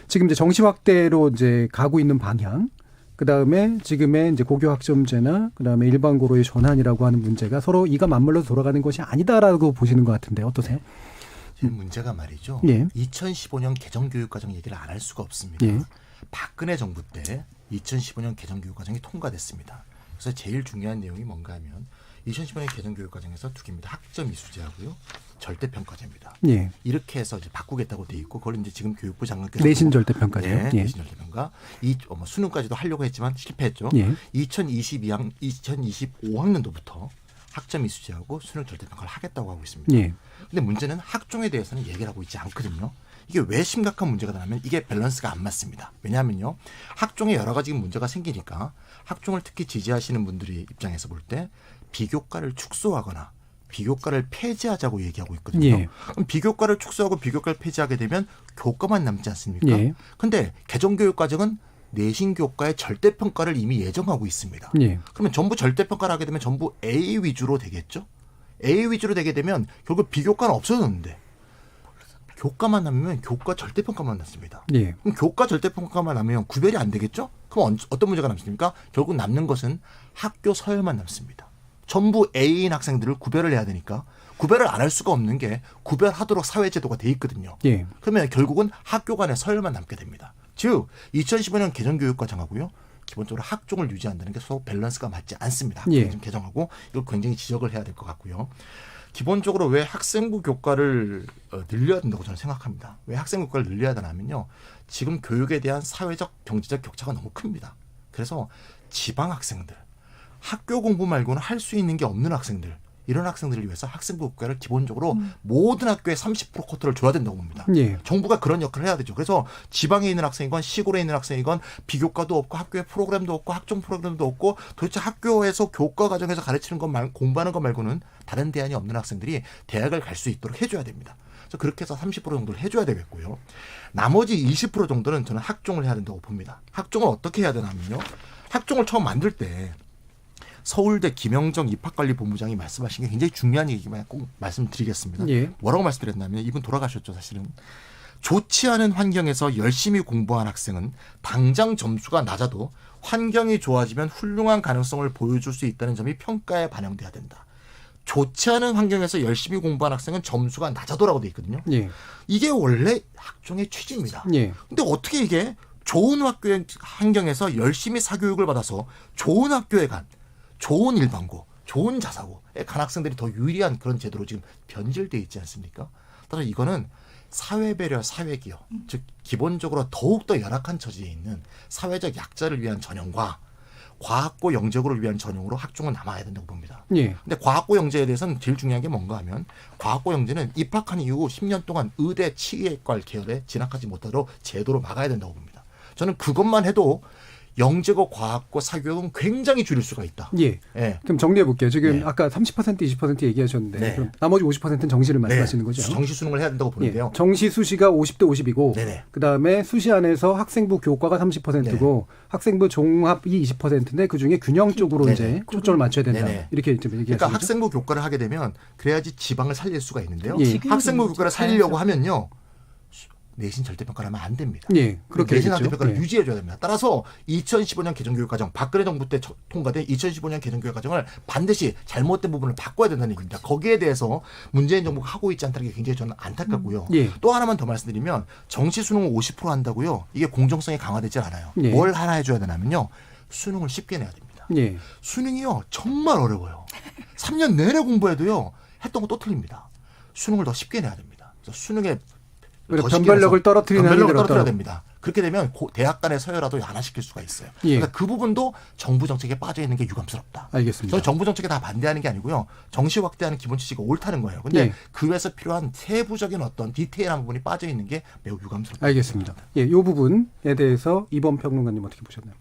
지금 이제 정시 확대로 이제 가고 있는 방향. 그 다음에 지금의 이제 고교 학점제나 그 다음에 일반고로의 전환이라고 하는 문제가 서로 이가 맞물려서 돌아가는 것이 아니다라고 보시는 것 같은데 어떠세요? 지금 문제가 말이죠. 예. 2015년 개정교육과정 얘기를 안 할 수가 없습니다. 예. 박근혜 정부 때 2015년 개정교육과정이 통과됐습니다. 그래서 제일 중요한 내용이 뭔가 하면 2015년 개정교육과정에서 두 개입니다. 학점 이수제하고요. 절대평가제입니다. 예. 이렇게 해서 이제 바꾸겠다고 돼 있고 그걸 이제 지금 교육부 장관께서 내신 절대평가제요. 네, 예. 내신 절대평가. 수능까지도 하려고 했지만 실패했죠. 예. 2025학년도부터 학점 이수제하고 수능 절대평가를 하겠다고 하고 있습니다. 예. 근데 문제는 학종에 대해서는 얘기를 하고 있지 않거든요. 이게 왜 심각한 문제가 되냐면 이게 밸런스가 안 맞습니다. 왜냐하면요. 학종에 여러 가지 문제가 생기니까 학종을 특히 지지하시는 분들이 입장에서 볼 때 비교과를 축소하거나 비교과를 폐지하자고 얘기하고 있거든요. 예. 그럼 비교과를 축소하고 비교과를 폐지하게 되면 교과만 남지 않습니까? 예. 근데 개정교육과정은 내신 교과의 절대평가를 이미 예정하고 있습니다. 예. 그러면 전부 절대평가를 하게 되면 전부 A 위주로 되겠죠? A 위주로 되게 되면 결국 비교과는 없어졌는데 교과만 남으면 교과 절대평가만 남습니다. 예. 그럼 교과 절대평가만 남으면 구별이 안 되겠죠? 그럼 어떤 문제가 남습니까? 결국 남는 것은 학교 서열만 남습니다. 전부 A인 학생들을 구별을 해야 되니까 구별을 안 할 수가 없는 게 구별하도록 사회제도가 돼 있거든요. 예. 그러면 결국은 학교 간의 서열만 남게 됩니다. 즉 2015년 개정교육과정하고요. 기본적으로 학종을 유지한다는 게 서로 밸런스가 맞지 않습니다. 학종을 좀 개정하고 이걸 굉장히 지적을 해야 될 것 같고요. 기본적으로 왜 학생부 교과를 늘려야 된다고 저는 생각합니다. 왜 학생부 교과를 늘려야 되냐면요. 지금 교육에 대한 사회적, 경제적 격차가 너무 큽니다. 그래서 지방 학생들, 학교 공부 말고는 할 수 있는 게 없는 학생들, 이런 학생들을 위해서 학생부 교과를 기본적으로 모든 학교에 30% 쿼터를 줘야 된다고 봅니다. 예. 정부가 그런 역할을 해야 되죠. 그래서 지방에 있는 학생이건 시골에 있는 학생이건 비교과도 없고 학교에 프로그램도 없고 학종 프로그램도 없고 도대체 학교에서 교과 과정에서 가르치는 것 말 공부하는 것 말고는 다른 대안이 없는 학생들이 대학을 갈 수 있도록 해줘야 됩니다. 그래서 그렇게 해서 30% 정도를 해줘야 되겠고요. 나머지 20% 정도는 저는 학종을 해야 된다고 봅니다. 학종을 어떻게 해야 되냐면요. 학종을 처음 만들 때 서울대 김영정 입학관리본부장이 말씀하신 게 굉장히 중요한 얘기만 꼭 말씀드리겠습니다. 예. 뭐라고 말씀드렸냐면 이분 돌아가셨죠 사실은. 좋지 않은 환경에서 열심히 공부한 학생은 당장 점수가 낮아도 환경이 좋아지면 훌륭한 가능성을 보여줄 수 있다는 점이 평가에 반영돼야 된다. 좋지 않은 환경에서 열심히 공부한 학생은 점수가 낮아도라고 돼 있거든요. 예. 이게 원래 학종의 취지입니다. 예. 근데 어떻게 이게 좋은 학교의 환경에서 열심히 사교육을 받아서 좋은 학교에 간 좋은 일반고, 좋은 자사고에 간 학생들이 더 유리한 그런 제도로 지금 변질돼 있지 않습니까? 따라서 이거는 사회배려, 사회기여, 즉 기본적으로 더욱더 열악한 처지에 있는 사회적 약자를 위한 전형과 과학고 영재고를 위한 전형으로 학종은 남아야 된다고 봅니다. 예. 근데 과학고 영재에 대해서는 제일 중요한 게 뭔가 하면 과학고 영재는 입학한 이후 10년 동안 의대 치의과 계열에 진학하지 못하도록 제도로 막아야 된다고 봅니다. 저는 그것만 해도 영재고, 과학고, 사교육은 굉장히 줄일 수가 있다. 예. 예. 그럼 정리해 볼게요. 지금 네. 아까 30%, 20% 얘기하셨는데 네. 그럼 나머지 50%는 정시를 말씀하시는 거죠? 정시 수능을 해야 된다고 보는데요. 예. 정시 수시가 50대 50이고 네네. 그다음에 수시 안에서 학생부 교과가 30%고 학생부 종합이 20%인데 그중에 균형 쪽으로 네네. 이제 초점을 맞춰야 된다. 네네. 이렇게 좀 얘기하시죠. 그러니까 학생부 교과를 하게 되면 그래야지 지방을 살릴 수가 있는데요. 예. 학생부 교과를 살리려고 하면요. 내신 절대평가를 하면 안 됩니다. 예, 그렇게 내신 되겠죠. 절대평가를 예. 유지해줘야 됩니다. 따라서 2015년 개정교육과정, 박근혜 정부 때 통과된 2015년 개정교육과정을 반드시 잘못된 부분을 바꿔야 된다는 얘기입니다. 거기에 대해서 문재인 정부가 하고 있지 않다는 게 굉장히 저는 안타깝고요. 예. 또 하나만 더 말씀드리면 정시 수능을 50% 한다고요. 이게 공정성이 강화되지 않아요. 예. 뭘 하나 해줘야 되냐면요. 수능을 쉽게 내야 됩니다. 예. 수능이요. 정말 어려워요. 3년 내내 공부해도요. 했던 거 또 틀립니다. 수능을 더 쉽게 내야 됩니다. 그래서 수능에 변별력을 떨어뜨리는 변별력을 떨어뜨려야 됩니다. 그렇게 되면 대학 간의 서열화도 완화시킬 수가 있어요. 예. 그러니까 그 부분도 정부 정책에 빠져 있는 게 유감스럽다. 알겠습니다. 저는 정부 정책에 다 반대하는 게 아니고요. 정시 확대하는 기본 취지가 옳다는 거예요. 근데 예. 그 위해서 필요한 세부적인 어떤 디테일한 부분이 빠져 있는 게 매우 유감스럽다. 알겠습니다. 예, 이 부분에 대해서 이번 평론가님 어떻게 보셨나요?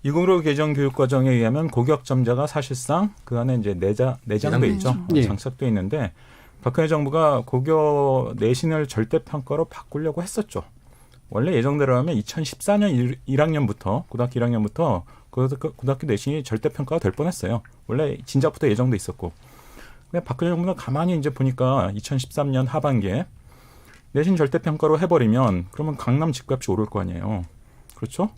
2015 개정 교육과정에 의하면 고격점자가 사실상 그 안에 이제 내장돼 있죠. 예. 장착돼 있는데 박근혜 정부가 고교 내신을 절대평가로 바꾸려고 했었죠. 원래 예정대로라면 2014년 1학년부터 고등학교 1학년부터 고등학교 내신이 절대평가가 될 뻔했어요. 원래 진작부터 예정돼 있었고. 근데 박근혜 정부는 가만히 이제 보니까 2013년 하반기에 내신 절대평가로 해버리면 그러면 강남 집값이 오를 거 아니에요. 그렇죠?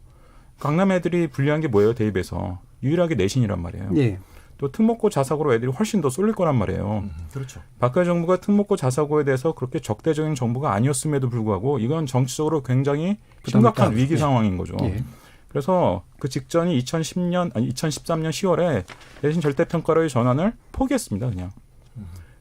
강남 애들이 불리한 게 뭐예요? 대입에서. 유일하게 내신이란 말이에요. 예. 또 특목고 자사고로 애들이 훨씬 더 쏠릴 거란 말이에요. 그렇죠. 박근혜 정부가 특목고 자사고에 대해서 그렇게 적대적인 정부가 아니었음에도 불구하고 이건 정치적으로 굉장히 심각한 위기 상황인 거죠. 예. 그래서 그 직전이 2013년 10월에 내신 절대평가로의 전환을 포기했습니다. 그냥.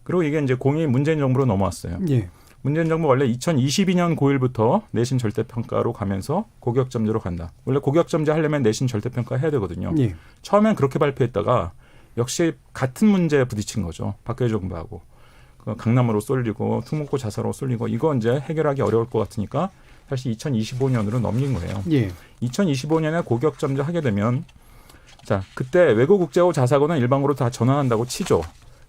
그리고 이게 이제 공이 문재인 정부로 넘어왔어요. 예. 문재인 정부 원래 2022년 고1부터 내신 절대평가로 가면서 고격점제로 간다. 원래 고격점제 하려면 내신 절대평가 해야 되거든요. 예. 처음엔 그렇게 발표했다가 역시 같은 문제에 부딪힌 거죠. 박근혜 정부하고. 강남으로 쏠리고 특목고 자사로 쏠리고 이거 이제 해결하기 어려울 것 같으니까 사실 2025년으로 넘긴 거예요. 예. 2025년에 고격점제 하게 되면 자 그때 외고 국제고 자사고는 일반고로 다 전환한다고 치죠.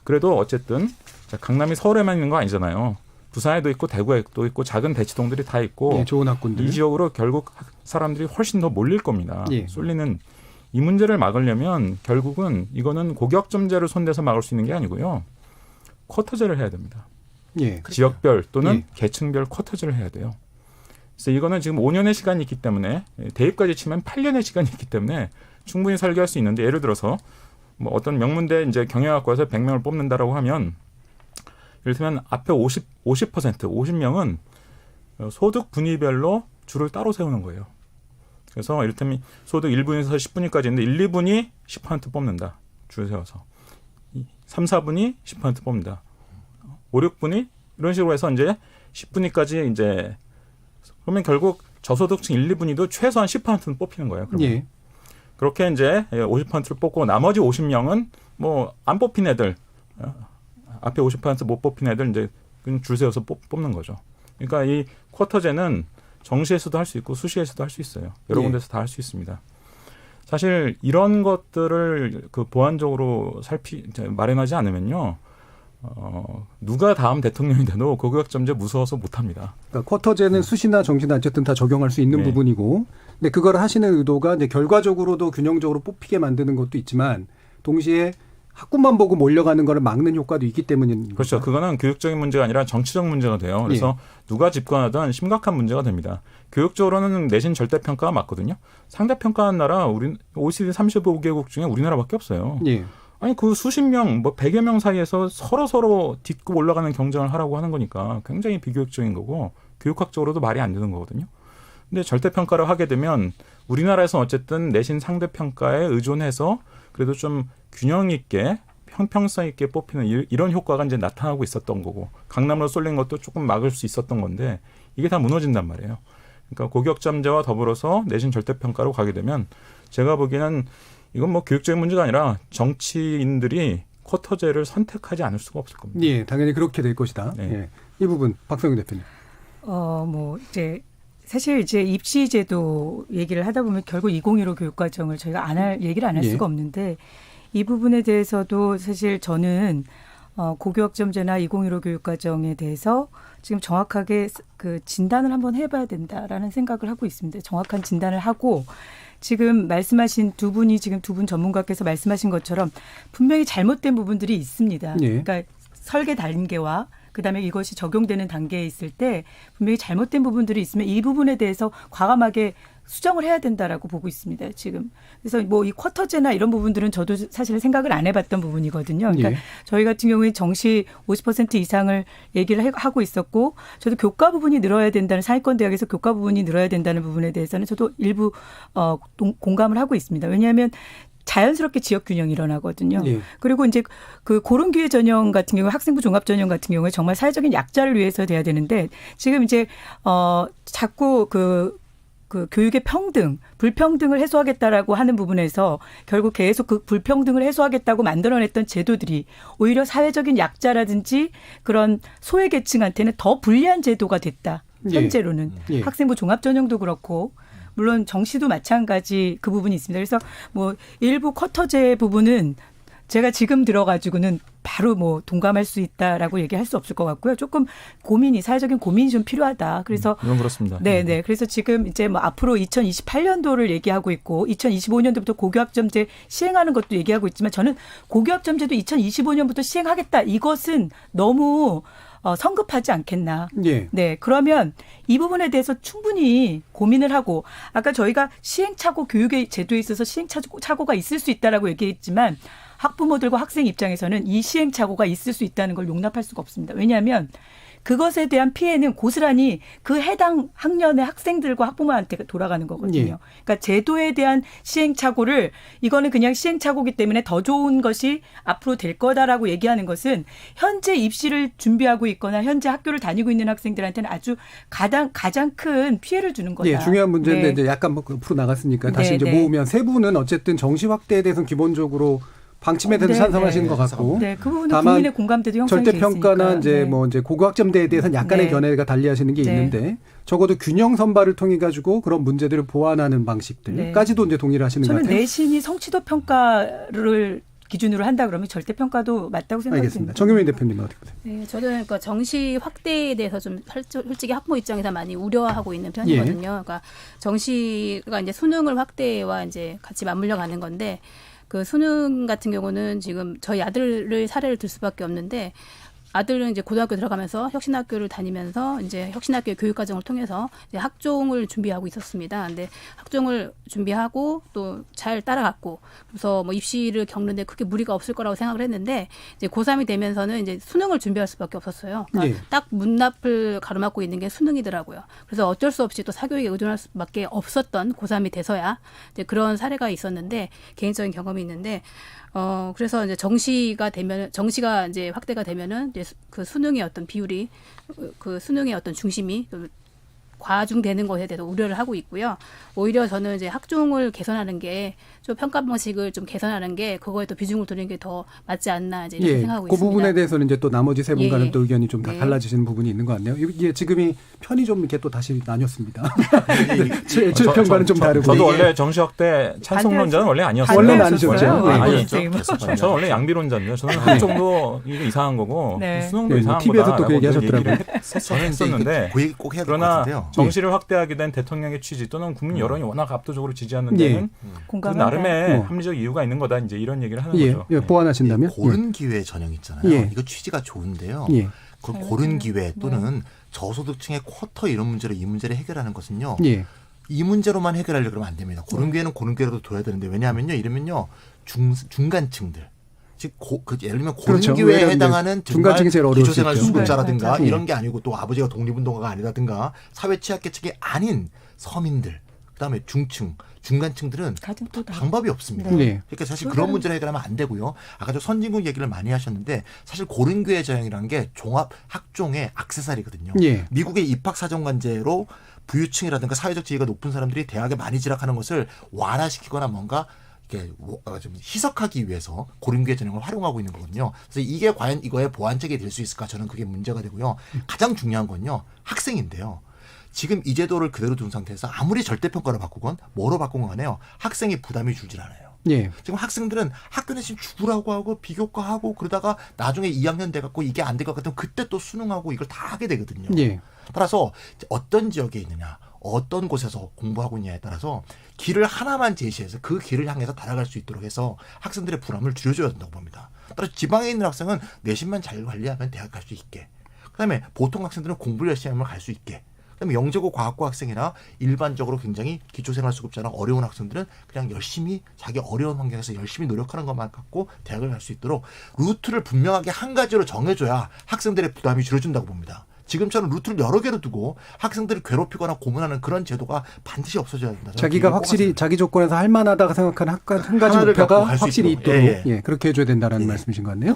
그래도 어쨌든 자, 강남이 서울에만 있는 거 아니잖아요. 부산에도 있고 대구에도 있고 작은 대치동들이 다 있고 예, 좋은 학군들. 이 지역으로 결국 사람들이 훨씬 더 몰릴 겁니다. 예. 쏠리는 이 문제를 막으려면 결국은 이거는 고격점제를 손대서 막을 수 있는 게 아니고요. 쿼터제를 해야 됩니다. 예. 지역별 또는 예. 계층별 쿼터제를 해야 돼요. 그래서 이거는 지금 5년의 시간이 있기 때문에 대입까지 치면 8년의 시간이 있기 때문에 충분히 설계할 수 있는데 예를 들어서 뭐 어떤 명문대 이제 경영학과에서 100명을 뽑는다라고 하면 이를테면 앞에 50명은 소득 분위별로 줄을 따로 세우는 거예요. 그래서 이를테면 소득 1분에서 10분위까지 있는데 1, 2분이 10% 뽑는다. 줄 세워서. 3, 4분이 10% 뽑는다. 5, 6분이 이런 식으로 해서 이제 10분위까지 이제 그러면 결국 저소득층 1, 2분위도 최소한 10%는 뽑히는 거예요. 그러면. 그렇게 이제 50%를 뽑고 나머지 50명은 뭐 안 뽑힌 애들 앞에 50% 못 뽑힌 애들 이제 그냥 줄 세워서 뽑는 거죠. 그러니까 이 쿼터제는 정시에서도 할 수 있고 수시에서도 할 수 있어요. 여러 군데서 다 할 수 있습니다. 사실 이런 것들을 그 보완적으로 마련하지 않으면요. 누가 다음 대통령이 돼도 고교학점제 무서워서 못합니다. 그러니까 쿼터제는 수시나 정시나 어쨌든 다 적용할 수 있는 부분이고, 근데 그걸 하시는 의도가 이제 결과적으로도 균형적으로 뽑히게 만드는 것도 있지만 동시에 학군만 보고 몰려가는 거를 막는 효과도 있기 때문인 그렇죠. 건가요? 그거는 교육적인 문제가 아니라 정치적 문제가 돼요. 그래서 누가 집권하든 심각한 문제가 됩니다. 교육적으로는 내신 절대평가가 맞거든요. 상대평가한 나라 우리 OECD 35개국 중에 우리나라밖에 없어요. 아니 그 수십 명, 뭐 100여 명 사이에서 서로 딛고 올라가는 경쟁을 하라고 하는 거니까 굉장히 비교육적인 거고 교육학적으로도 말이 안 되는 거거든요. 근데 절대평가를 하게 되면 우리나라에서는 어쨌든 내신 상대평가에 의존해서 그래도 좀 균형 있게 형평성 있게 뽑히는 이런 효과가 이제 나타나고 있었던 거고 강남으로 쏠린 것도 조금 막을 수 있었던 건데 이게 다 무너진단 말이에요. 그러니까 고교학점제와 더불어서 내신 절대평가로 가게 되면 제가 보기에는 이건 뭐 교육적인 문제가 아니라 정치인들이 쿼터제를 선택하지 않을 수가 없을 겁니다. 예, 당연히 그렇게 될 것이다. 예. 이 부분 박성윤 대표님. 뭐 이제 사실 이제 입시제도 얘기를 하다 보면 결국 2015 교육과정을 저희가 얘기를 안 할 수가 없는데 이 부분에 대해서도 사실 저는 고교학점제나 2015 교육과정에 대해서 지금 정확하게 그 진단을 한번 해봐야 된다라는 생각을 하고 있습니다. 정확한 진단을 하고 지금 말씀하신 두 분 전문가께서 말씀하신 것처럼 분명히 잘못된 부분들이 있습니다. 그러니까 설계 단계와 그다음에 이것이 적용되는 단계에 있을 때 분명히 잘못된 부분들이 있으면 이 부분에 대해서 과감하게 수정을 해야 된다라고 보고 있습니다. 지금. 그래서 뭐 이 쿼터제나 이런 부분들은 저도 사실 생각을 안 해봤던 부분이거든요. 그러니까 저희 같은 경우에 정시 50% 이상을 얘기를 하고 있었고 저도 교과 부분이 늘어야 된다는 상위권 대학에서 교과 부분이 늘어야 된다는 부분에 대해서는 저도 일부 공감을 하고 있습니다. 왜냐하면 자연스럽게 지역 균형이 일어나거든요. 그리고 이제 그 고른 기회 전형 같은 경우 학생부 종합 전형 같은 경우에 정말 사회적인 약자를 위해서 돼야 되는데 지금 이제 자꾸 그 교육의 불평등을 해소하겠다라고 하는 부분에서 결국 계속 그 불평등을 해소하겠다고 만들어냈던 제도들이 오히려 사회적인 약자라든지 그런 소외계층한테는 더 불리한 제도가 됐다. 현재로는. 학생부 종합전형도 그렇고 물론 정시도 마찬가지 그 부분이 있습니다. 그래서 뭐 일부 쿼터제 부분은 제가 지금 들어가지고는 바로 뭐 동감할 수 있다라고 얘기할 수 없을 것 같고요. 조금 사회적인 고민이 좀 필요하다. 그래서 이건 그렇습니다. 네. 그래서 지금 이제 뭐 앞으로 2028년도를 얘기하고 있고 2025년도부터 고교학점제 시행하는 것도 얘기하고 있지만 저는 고교학점제도 2025년부터 시행하겠다. 이것은 너무 성급하지 않겠나. 네. 그러면 이 부분에 대해서 충분히 고민을 하고 아까 저희가 시행착오 교육의 제도에 있어서 시행착오가 있을 수 있다라고 얘기했지만 학부모들과 학생 입장에서는 이 시행착오가 있을 수 있다는 걸 용납할 수가 없습니다. 왜냐하면 그것에 대한 피해는 고스란히 그 해당 학년의 학생들과 학부모한테 돌아가는 거거든요. 그러니까 제도에 대한 시행착오를 이거는 그냥 시행착오기 때문에 더 좋은 것이 앞으로 될 거다라고 얘기하는 것은 현재 입시를 준비하고 있거나 현재 학교를 다니고 있는 학생들한테는 아주 가장 큰 피해를 주는 거다. 중요한 문제인데 이제 약간 뭐 앞으로 나갔으니까 다시 이제 모으면 세 분은 어쨌든 정시 확대에 대해서는 기본적으로 방침에 대해서 찬성하시는 것 같고, 그 부분은 국민의 공감대도 형성이 절대평가나 이제 뭐 이제 고교학점제에 대해서는 약간의 견해가 달리하시는 게 있는데 적어도 균형 선발을 통해 가지고 그런 문제들을 보완하는 방식들까지도 이제 동의를 하시는 것 같아요. 저는 내신이 성취도 평가를 기준으로 한다 그러면 절대평가도 맞다고 생각합니다. 알겠습니다. 정유민 대표님은 어떻게 보세요? 네, 저는 그러니까 정시 확대에 대해서 좀 솔직히 학부모 입장에서 많이 우려하고 있는 편이거든요. 그러니까 정시가 이제 수능을 확대와 이제 같이 맞물려 가는 건데 그 수능 같은 경우는 지금 저희 아들을 사례를 들 수밖에 없는데 아들은 이제 고등학교 들어가면서 혁신학교를 다니면서 이제 혁신학교 교육 과정을 통해서 이제 학종을 준비하고 있었습니다. 근데 학종을 준비하고 또 잘 따라갔고, 그래서 뭐 입시를 겪는데 크게 무리가 없을 거라고 생각을 했는데 이제 고3이 되면서는 이제 수능을 준비할 수밖에 없었어요. 그러니까 딱 문앞을 가로막고 있는 게 수능이더라고요. 그래서 어쩔 수 없이 또 사교육에 의존할 수밖에 없었던 고3이 돼서야 이제 그런 사례가 있었는데, 개인적인 경험이 있는데. 그래서 이제 정시가 이제 확대가 되면은 이제 그 수능의 어떤 비율이, 그 수능의 어떤 중심이 과중되는 것에 대해서 우려를 하고 있고요. 오히려 저는 이제 학종을 개선하는 게, 좀 평가 방식을 좀 개선하는 게, 그거에 또 비중을 두는 게 더 맞지 않나 이제 이렇게 생각하고 그 있습니다. 부분에 대해서는 이제 또 나머지 세 분과는 예. 또 의견이 좀 다 네. 달라지시는 부분이 있는 것 같네요. 이게 지금이 편이 좀 이렇게 또 다시 나뉘었습니다. 제 평과는 좀 다르고. 저도 원래 정시학대 찬성론자는 원래 아니었어요. 원래는 아니셨죠. 아니, 저는 원래 양비론자인데요. 저는 학종도 이게 이상한 거고 수능도 이상한 거다. TV에서 또 그 얘기 하셨더라고요. 저는 했었는데, 그 얘기 꼭 해야 될 것 그러나 같은데요. 정시를 확대하게 된 대통령의 취지 또는 국민 여론이 워낙 압도적으로 지지하는 데는 그 공감한다. 나름의 합리적 이유가 있는 거다. 이제 이런 얘기를 하는 거죠. 보완하신다면? 고른 기회 전형 있잖아요. 예. 이거 취지가 좋은데요. 예. 그 고른 기회 또는 저소득층의 쿼터 이런 문제로 이 문제를 해결하는 것은요. 예. 이 문제로만 해결하려고 그러면 안 됩니다. 고른 기회는 고른 기회로도 둬야 되는데, 왜냐하면요. 이러면요. 중간층들. 즉 예를 들면 고른 그렇죠. 기회에 해당하는 정말 중간층이 제일 어려울 수 기초생활 있죠. 수급자라든가 예. 이런 게 아니고, 또 아버지가 독립운동가가 아니라든가 사회 취약계층이 아닌 서민들, 그다음에 중층, 중간층들은 방법이 없습니다. 네. 그러니까 사실 그런 문제를 해결하면 안 되고요. 아까 저 선진국 얘기를 많이 하셨는데, 사실 고른 기회 전형이라는 게 종합 학종의 액세서리거든요. 예. 미국의 입학사정관제로 부유층이라든가 사회적 지위가 높은 사람들이 대학에 많이 진학하는 것을 완화시키거나 뭔가 좀 희석하기 위해서 고른기회 전형을 활용하고 있는 거거든요. 그래서 이게 과연 이거의 보완책이 될 수 있을까? 저는 그게 문제가 되고요. 가장 중요한 건요. 학생인데요. 지금 이 제도를 그대로 둔 상태에서 아무리 절대평가로 바꾸건 뭐로 바꾼 간에요. 학생이 부담이 줄질 않아요. 예. 지금 학생들은 학교 내신 죽으라고 하고 비교과하고 그러다가 나중에 2학년 돼갖고 이게 안 될 것 같으면 그때 또 수능하고 이걸 다 하게 되거든요. 예. 따라서 어떤 지역에 있느냐, 어떤 곳에서 공부하고 있냐에 따라서 길을 하나만 제시해서 그 길을 향해서 달아갈 수 있도록 해서 학생들의 불안을 줄여줘야 된다고 봅니다. 따라서 지방에 있는 학생은 내신만 잘 관리하면 대학 갈 수 있게, 그다음에 보통 학생들은 공부를 열심히 하면 갈 수 있게, 그다음에 영재고 과학고 학생이나 일반적으로 굉장히 기초생활수급자나 어려운 학생들은 그냥 열심히 자기 어려운 환경에서 열심히 노력하는 것만 갖고 대학을 갈 수 있도록 루트를 분명하게 한 가지로 정해줘야 학생들의 부담이 줄여준다고 봅니다. 지금처럼 루트를 여러 개로 두고 학생들을 괴롭히거나 고문하는 그런 제도가 반드시 없어져야 된다. 자기가 확실히 자기 조건에서 할 만하다고 생각하는 한 가지 목표가 확실히 있도록 그렇게 해줘야 된다는 말씀이신 것 같네요.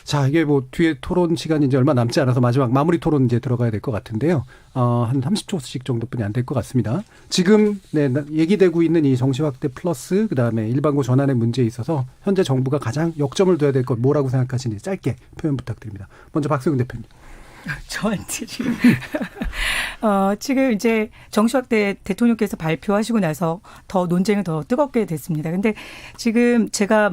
자, 이게 뭐 뒤에 토론 시간이 이제 얼마 남지 않아서 마지막 마무리 토론 이제 들어가야 될 것 같은데요. 한 30초씩 정도뿐이 안 될 것 같습니다. 지금 얘기되고 있는 이 정시 확대 플러스 그다음에 일반고 전환의 문제에 있어서 현재 정부가 가장 역점을 둬야 될 것 뭐라고 생각하시는지 짧게 표현 부탁드립니다. 먼저 박세훈 대표님. 저한테 지금 지금 이제 정시 확대 대통령께서 발표하시고 나서 더 논쟁이 더 뜨겁게 됐습니다. 근데 지금 제가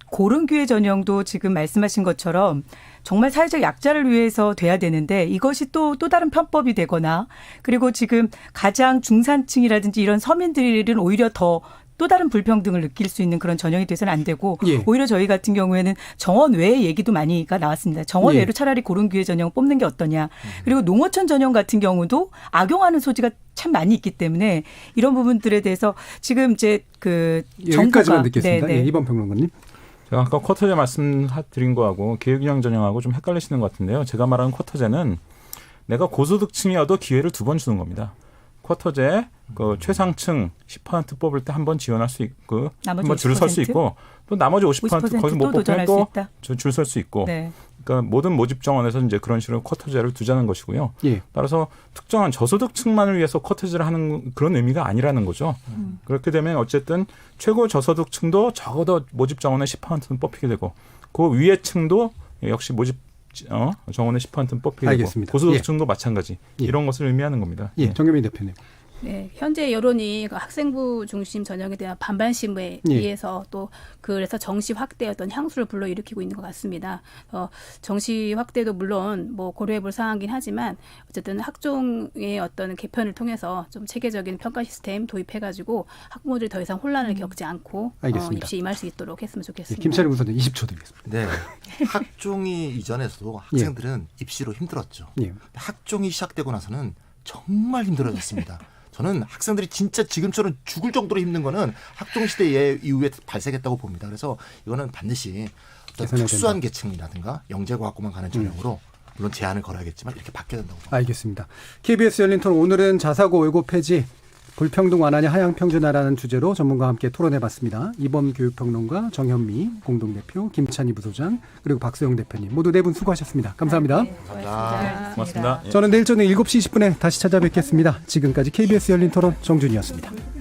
고른 기회 전형도 지금 말씀하신 것처럼 정말 사회적 약자를 위해서 돼야 되는데, 이것이 또 다른 편법이 되거나, 그리고 지금 가장 중산층이라든지 이런 서민들은 오히려 또 다른 불평등을 느낄 수 있는 그런 전형이 돼서는 안 되고, 오히려 저희 같은 경우에는 정원 외의 얘기도 많이가 나왔습니다. 정원 외로 차라리 고른 기회 전형 뽑는 게 어떠냐. 그리고 농어촌 전형 같은 경우도 악용하는 소지가 참 많이 있기 때문에 이런 부분들에 대해서 지금 이제 여기까지만 듣겠습니다. 네, 이번 평론가님. 제가 아까 쿼터제 말씀드린 거하고 기회균형 전형하고 좀 헷갈리시는 것 같은데요. 제가 말하는 쿼터제는 내가 고소득층이어도 기회를 2번 주는 겁니다. 쿼터제 최상층 10% 뽑을 때 한 번 지원할 수 있고 한 번 줄 설 수 있고, 또 나머지 50% 거기서 못 뽑으면 또 줄 설 수 있고. 네. 그러니까 모든 모집 정원에서 이제 그런 식으로 쿼터제를 두자는 것이고요. 예. 따라서 특정한 저소득층만을 위해서 쿼터제를 하는 그런 의미가 아니라는 거죠. 그렇게 되면 어쨌든 최고 저소득층도 적어도 모집 정원의 10%는 뽑히게 되고, 그 위의 층도 역시 모집 정원의 10%는 뽑히게 알겠습니다. 되고, 고소득층도 마찬가지. 이런 것을 의미하는 겁니다. 정경민 대표님. 네, 현재 여론이 그 학생부 중심 전형에 대한 반발심에 의해서 또 그래서 정시 확대의 어떤 향수를 불러일으키고 있는 것 같습니다. 정시 확대도 물론 뭐 고려해볼 사항이긴 하지만 어쨌든 학종의 어떤 개편을 통해서 좀 체계적인 평가 시스템 도입해가지고 학부모들이 더 이상 혼란을 겪지 않고 입시 임할 수 있도록 했으면 좋겠습니다. 김찬희 부사님 20초 드리겠습니다. 네, 학종이 이전에서도 학생들은 입시로 힘들었죠. 학종이 시작되고 나서는 정말 힘들어졌습니다. 저는 학생들이 진짜 지금처럼 죽을 정도로 힘든 거는 학종 시대 이후에 발생했다고 봅니다. 그래서 이거는 반드시 어떤 특수한 계층이라든가 영재과학고만 가는 전형으로 물론 제한을 걸어야겠지만 이렇게 바뀌어야 된다고 봅니다. 알겠습니다. KBS 열린 토론 오늘은 자사고 외고 폐지 불평등 완화냐 하향 평준화라는 주제로 전문가와 함께 토론해봤습니다. 이범 교육평론가, 정현미 공동대표, 김찬희 부소장 그리고 박수영 대표님 모두 네 분 수고하셨습니다. 감사합니다. 감사합니다. 고맙습니다. 저는 내일 저녁 7시 20분에 다시 찾아뵙겠습니다. 지금까지 KBS 열린 토론 정준이었습니다.